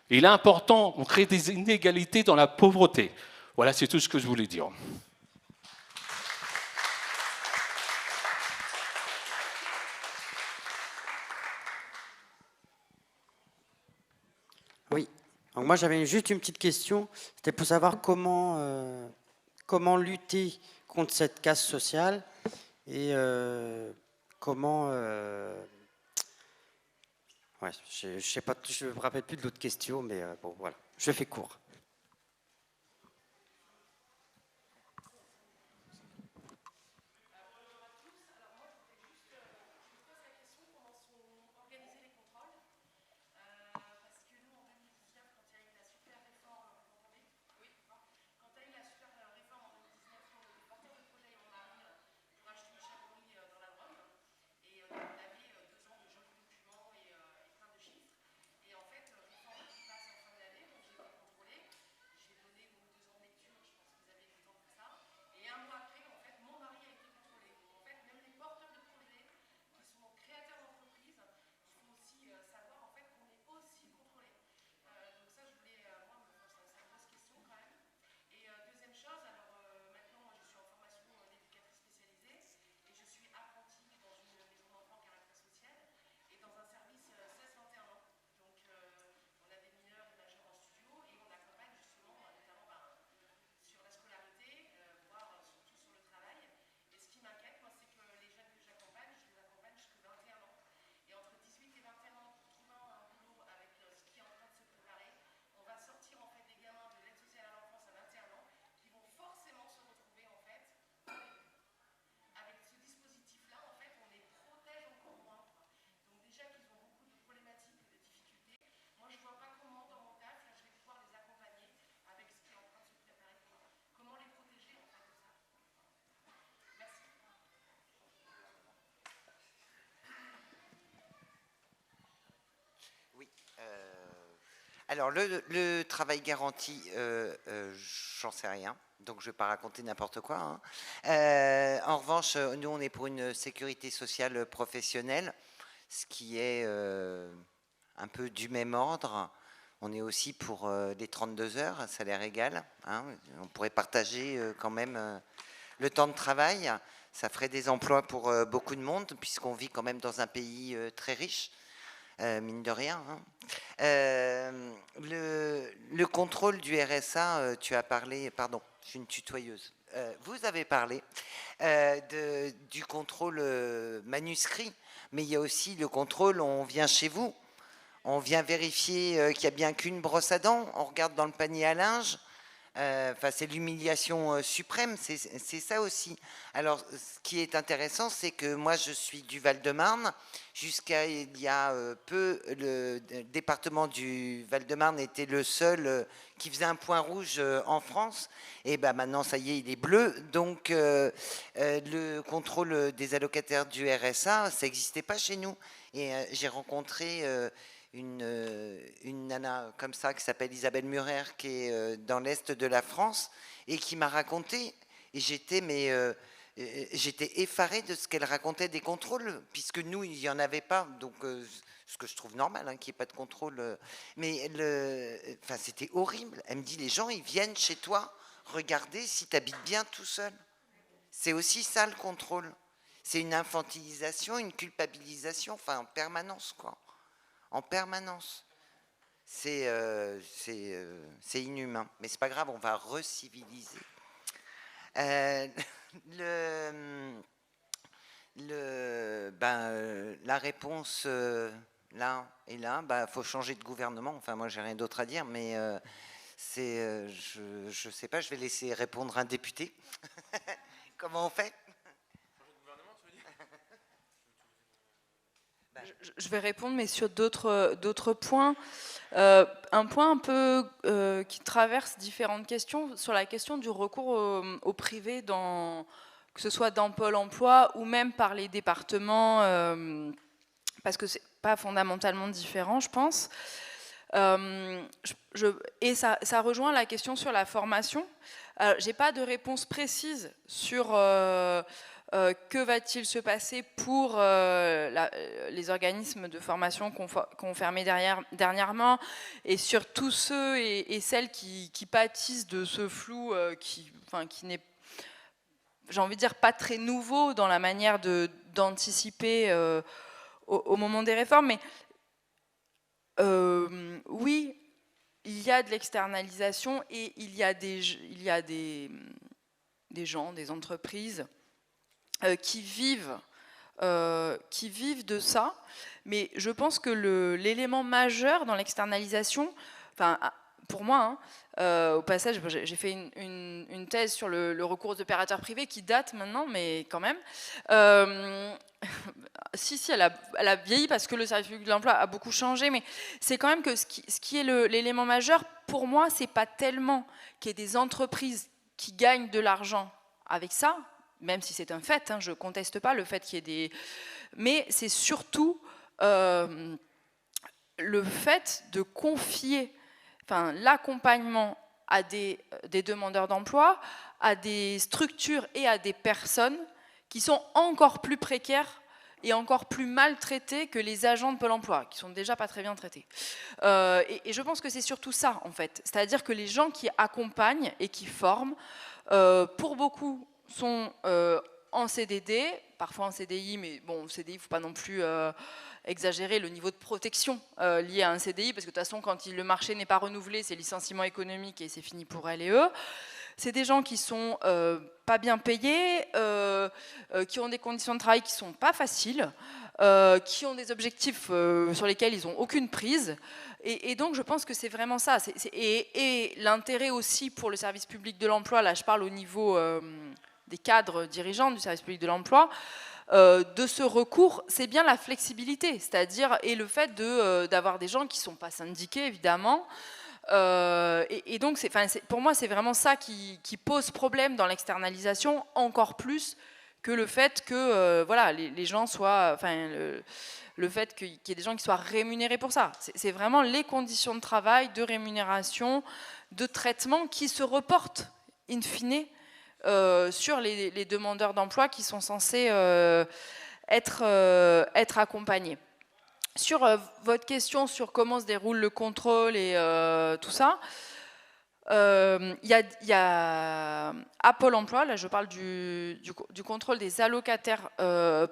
Et il est important, on crée des inégalités dans la pauvreté. Voilà, c'est tout ce que je voulais dire. Oui. Donc moi, j'avais juste une petite question. C'était pour savoir comment lutter contre cette casse sociale et comment... ouais, je sais pas, je me rappelle plus de l'autre question, mais bon, voilà. Je fais court. Alors, le travail garanti, j'en sais rien, donc je ne vais pas raconter n'importe quoi. Hein. En revanche, nous, on est pour une sécurité sociale professionnelle, ce qui est un peu du même ordre. On est aussi pour les 32 heures, à salaire égal. Hein. On pourrait partager quand même le temps de travail. Ça ferait des emplois pour beaucoup de monde, puisqu'on vit quand même dans un pays très riche. Mine de rien. Hein. Le contrôle du RSA, tu as parlé, pardon, je suis une tutoyeuse. Vous avez parlé du contrôle manuscrit, mais il y a aussi le contrôle, on vient chez vous, on vient vérifier qu'il n'y a bien qu'une brosse à dents, on regarde dans le panier à linge. C'est l'humiliation suprême, c'est ça aussi. Alors, ce qui est intéressant, c'est que moi, je suis du Val-de-Marne. Jusqu'à il y a peu, le département du Val-de-Marne était le seul qui faisait un point rouge en France. Et ben maintenant, ça y est, il est bleu. Donc, le contrôle des allocataires du RSA, ça n'existait pas chez nous. Et j'ai rencontré une nana comme ça qui s'appelle Isabelle Murer, qui est dans l'est de la France, et qui m'a raconté, et j'étais effarée de ce qu'elle racontait des contrôles, puisque nous, il n'y en avait pas, donc ce que je trouve normal, hein, qu'il n'y ait pas de contrôle, mais c'était horrible. Elle me dit, les gens, ils viennent chez toi regarder si tu habites bien tout seul. C'est aussi ça le contrôle. C'est une infantilisation, une culpabilisation, en permanence, quoi. En permanence. C'est inhumain. Mais c'est pas grave, on va reciviliser. La réponse là et là, faut changer de gouvernement. Enfin, moi, j'ai rien d'autre à dire, mais je sais pas, je vais laisser répondre un député. Comment on fait? Je vais répondre, mais sur d'autres points. Un point un peu qui traverse différentes questions, sur la question du recours au privé, que ce soit dans Pôle emploi ou même par les départements, parce que c'est pas fondamentalement différent, je pense. Et ça rejoint la question sur la formation. J'ai pas de réponse précise sur que va-t-il se passer pour les organismes de formation qu'on fermé dernièrement, et sur tous ceux et celles qui pâtissent de ce flou qui n'est, j'ai envie de dire, pas très nouveau dans la manière d'anticiper au moment des réformes. Mais oui, il y a de l'externalisation et il y a des gens, des entreprises qui vivent de ça, mais je pense que l'élément majeur dans l'externalisation, pour moi, au passage, j'ai fait une thèse sur le recours aux opérateurs privés qui date maintenant, mais quand même. Si, elle a vieilli parce que le service public de l'emploi a beaucoup changé, mais c'est quand même que ce qui est l'élément majeur, pour moi, c'est pas tellement qu'il y ait des entreprises qui gagnent de l'argent avec ça, même si c'est un fait, hein, je ne conteste pas le fait qu'il y ait des... Mais c'est surtout le fait de confier l'accompagnement à des demandeurs d'emploi, à des structures et à des personnes qui sont encore plus précaires et encore plus maltraités que les agents de Pôle emploi, qui sont déjà pas très bien traités. Et je pense que c'est surtout ça, en fait. C'est-à-dire que les gens qui accompagnent et qui forment, pour beaucoup, sont en CDD, parfois en CDI, mais bon, CDI, il ne faut pas non plus exagérer le niveau de protection lié à un CDI, parce que de toute façon, quand le marché n'est pas renouvelé, c'est licenciement économique et c'est fini pour elle et eux. C'est des gens qui sont pas bien payés, qui ont des conditions de travail qui sont pas faciles, qui ont des objectifs sur lesquels ils n'ont aucune prise. Et donc, je pense que c'est vraiment ça. Et l'intérêt aussi pour le service public de l'emploi, là je parle au niveau des cadres dirigeants du service public de l'emploi, de ce recours, c'est bien la flexibilité, c'est-à-dire, et le fait d'avoir des gens qui ne sont pas syndiqués, évidemment. Et donc, pour moi, c'est vraiment ça qui pose problème dans l'externalisation, encore plus que le fait que voilà, les gens soient, enfin, le fait qu'il y ait des gens qui soient rémunérés pour ça. C'est vraiment les conditions de travail, de rémunération, de traitement qui se reportent in fine sur les demandeurs d'emploi qui sont censés être accompagnés. Sur votre question sur comment se déroule le contrôle et tout ça, il y a à Pôle emploi, là je parle du contrôle des allocataires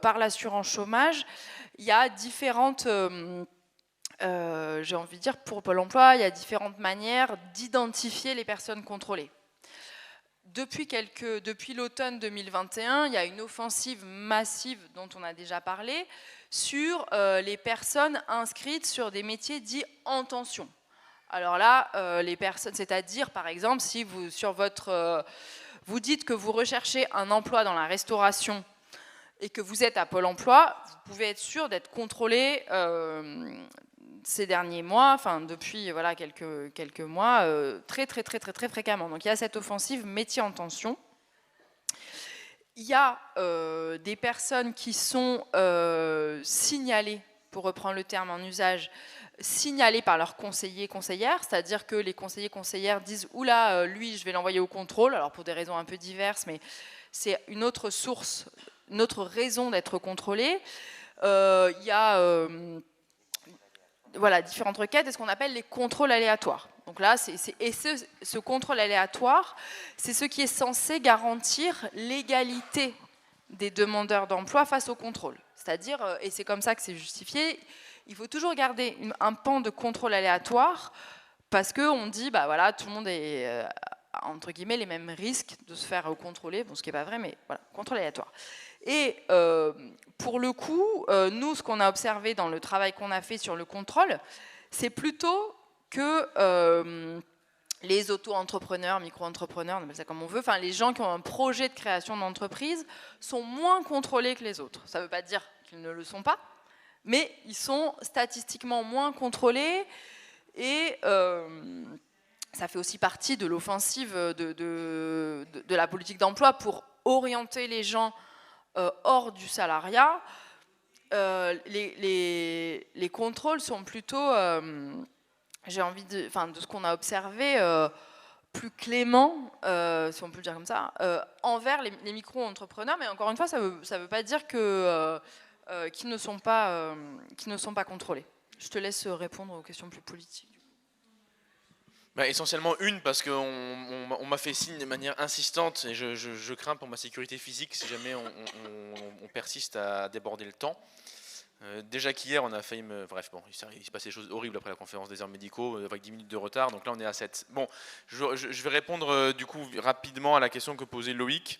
par l'assurance chômage, il y a différentes, j'ai envie de dire pour Pôle emploi, il y a différentes manières d'identifier les personnes contrôlées. Depuis l'automne 2021, il y a une offensive massive dont on a déjà parlé sur les personnes inscrites sur des métiers dits en tension. Alors là, les personnes, c'est-à-dire par exemple, si vous vous dites que vous recherchez un emploi dans la restauration et que vous êtes à Pôle emploi, vous pouvez être sûr d'être contrôlé ces derniers mois, enfin depuis voilà, quelques mois, très fréquemment. Donc il y a cette offensive métier en tension. Il y a des personnes qui sont signalées, pour reprendre le terme en usage, signalées par leurs conseillers, conseillères, c'est-à-dire que les conseillers, conseillères disent « Oula, lui, je vais l'envoyer au contrôle », alors pour des raisons un peu diverses, mais c'est une autre source, une autre raison d'être contrôlé. Il y a voilà, différentes requêtes et ce qu'on appelle les contrôles aléatoires. Donc là, ce contrôle aléatoire, c'est ce qui est censé garantir l'égalité des demandeurs d'emploi face au contrôle. C'est-à-dire, et c'est comme ça que c'est justifié, il faut toujours garder un pan de contrôle aléatoire parce qu'on dit, bah voilà, tout le monde est, entre guillemets, les mêmes risques de se faire contrôler, bon, ce qui n'est pas vrai, mais voilà, contrôle aléatoire. Et pour le coup, nous, ce qu'on a observé dans le travail qu'on a fait sur le contrôle, c'est plutôt que les auto-entrepreneurs, micro-entrepreneurs, on appelle ça comme on veut, enfin les gens qui ont un projet de création d'entreprise sont moins contrôlés que les autres. Ça ne veut pas dire qu'ils ne le sont pas, mais ils sont statistiquement moins contrôlés et ça fait aussi partie de l'offensive de la politique d'emploi pour orienter les gens hors du salariat. Les contrôles sont plutôt, j'ai envie de ce qu'on a observé, plus clément, si on peut le dire comme ça, envers les micro-entrepreneurs. Mais encore une fois, ça veut pas dire que qu'ils ne sont pas contrôlés. Je te laisse répondre aux questions plus politiques. Bah, essentiellement une, parce qu'on m'a fait signe de manière insistante, et je crains pour ma sécurité physique si jamais on persiste à déborder le temps. Déjà qu'hier, on a failli me... Bref, bon, il se passait des choses horribles après la conférence des heures médicaux, avec 10 minutes de retard, donc là on est à 7. Bon, je vais répondre du coup rapidement à la question que posait Loïc,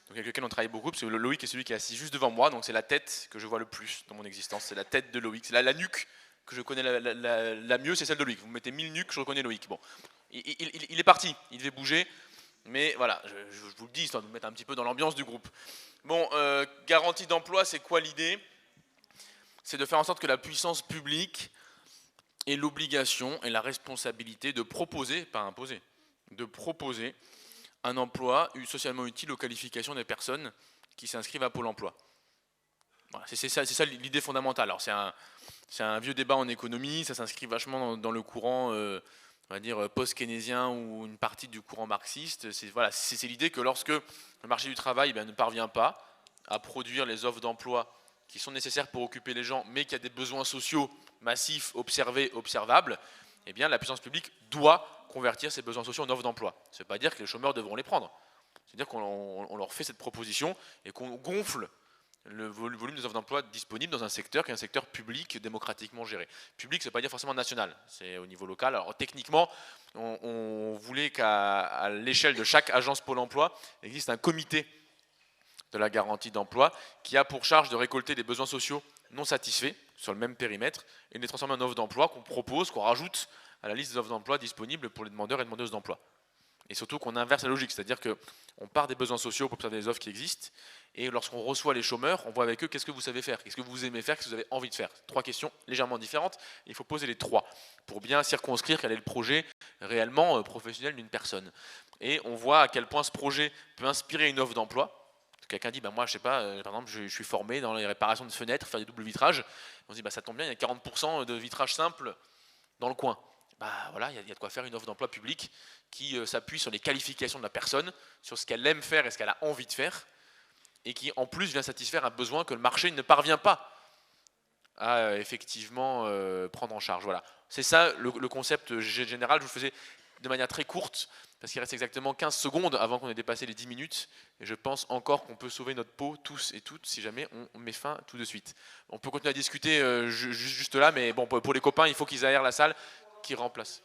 donc avec lequel on travaille beaucoup, parce que Loïc est celui qui est assis juste devant moi, donc c'est la tête que je vois le plus dans mon existence, c'est la tête de Loïc, c'est la nuque que je connais la mieux, c'est celle de Loïc. Vous me mettez 1000 nuques, je reconnais Loïc. Bon, il est parti, il devait bouger, mais voilà, je vous le dis, histoire de vous mettre un petit peu dans l'ambiance du groupe. Bon, garantie d'emploi, c'est quoi l'idée ? C'est de faire en sorte que la puissance publique ait l'obligation et la responsabilité de proposer, pas imposer, de proposer un emploi socialement utile aux qualifications des personnes qui s'inscrivent à Pôle emploi. Voilà, c'est ça l'idée fondamentale. Alors c'est un vieux débat en économie, ça s'inscrit vachement dans le courant, on va dire, post-keynésien ou une partie du courant marxiste. C'est l'idée que lorsque le marché du travail ne parvient pas à produire les offres d'emploi qui sont nécessaires pour occuper les gens, mais qu'il y a des besoins sociaux massifs, observés, observables, eh bien la puissance publique doit convertir ces besoins sociaux en offres d'emploi. Ça ne veut pas dire que les chômeurs devront les prendre. C'est-à-dire qu'on leur fait cette proposition et qu'on gonfle le volume des offres d'emploi disponibles dans un secteur qui est un secteur public démocratiquement géré. Public, ça ne veut pas dire forcément national, c'est au niveau local. Alors techniquement, on voulait qu'à l'échelle de chaque agence Pôle emploi, il existe un comité de la garantie d'emploi qui a pour charge de récolter des besoins sociaux non satisfaits sur le même périmètre et de les transformer en offres d'emploi qu'on propose, qu'on rajoute à la liste des offres d'emploi disponibles pour les demandeurs et demandeuses d'emploi. Et surtout qu'on inverse la logique, c'est-à-dire qu'on part des besoins sociaux pour observer des offres qui existent et lorsqu'on reçoit les chômeurs, on voit avec eux qu'est-ce que vous savez faire, qu'est-ce que vous aimez faire, qu'est-ce que vous avez envie de faire. 3 questions légèrement différentes, il faut poser les 3 pour bien circonscrire quel est le projet réellement professionnel d'une personne. Et on voit à quel point ce projet peut inspirer une offre d'emploi, Quelqu'un dit, moi je sais pas, par exemple je suis formé dans les réparations de fenêtres, faire des doubles vitrages. On se dit, ça tombe bien, il y a 40% de vitrages simples dans le coin. Voilà, il y a de quoi faire une offre d'emploi public qui s'appuie sur les qualifications de la personne, sur ce qu'elle aime faire et ce qu'elle a envie de faire, et qui en plus vient satisfaire un besoin que le marché ne parvient pas à effectivement prendre en charge. Voilà. C'est ça le concept général. Je vous le faisais de manière très courte, parce qu'il reste exactement 15 secondes avant qu'on ait dépassé les 10 minutes, et je pense encore qu'on peut sauver notre peau, tous et toutes, si jamais on met fin tout de suite. On peut continuer à discuter juste là, mais bon, pour les copains, il faut qu'ils aèrent la salle, qu'ils remplacent.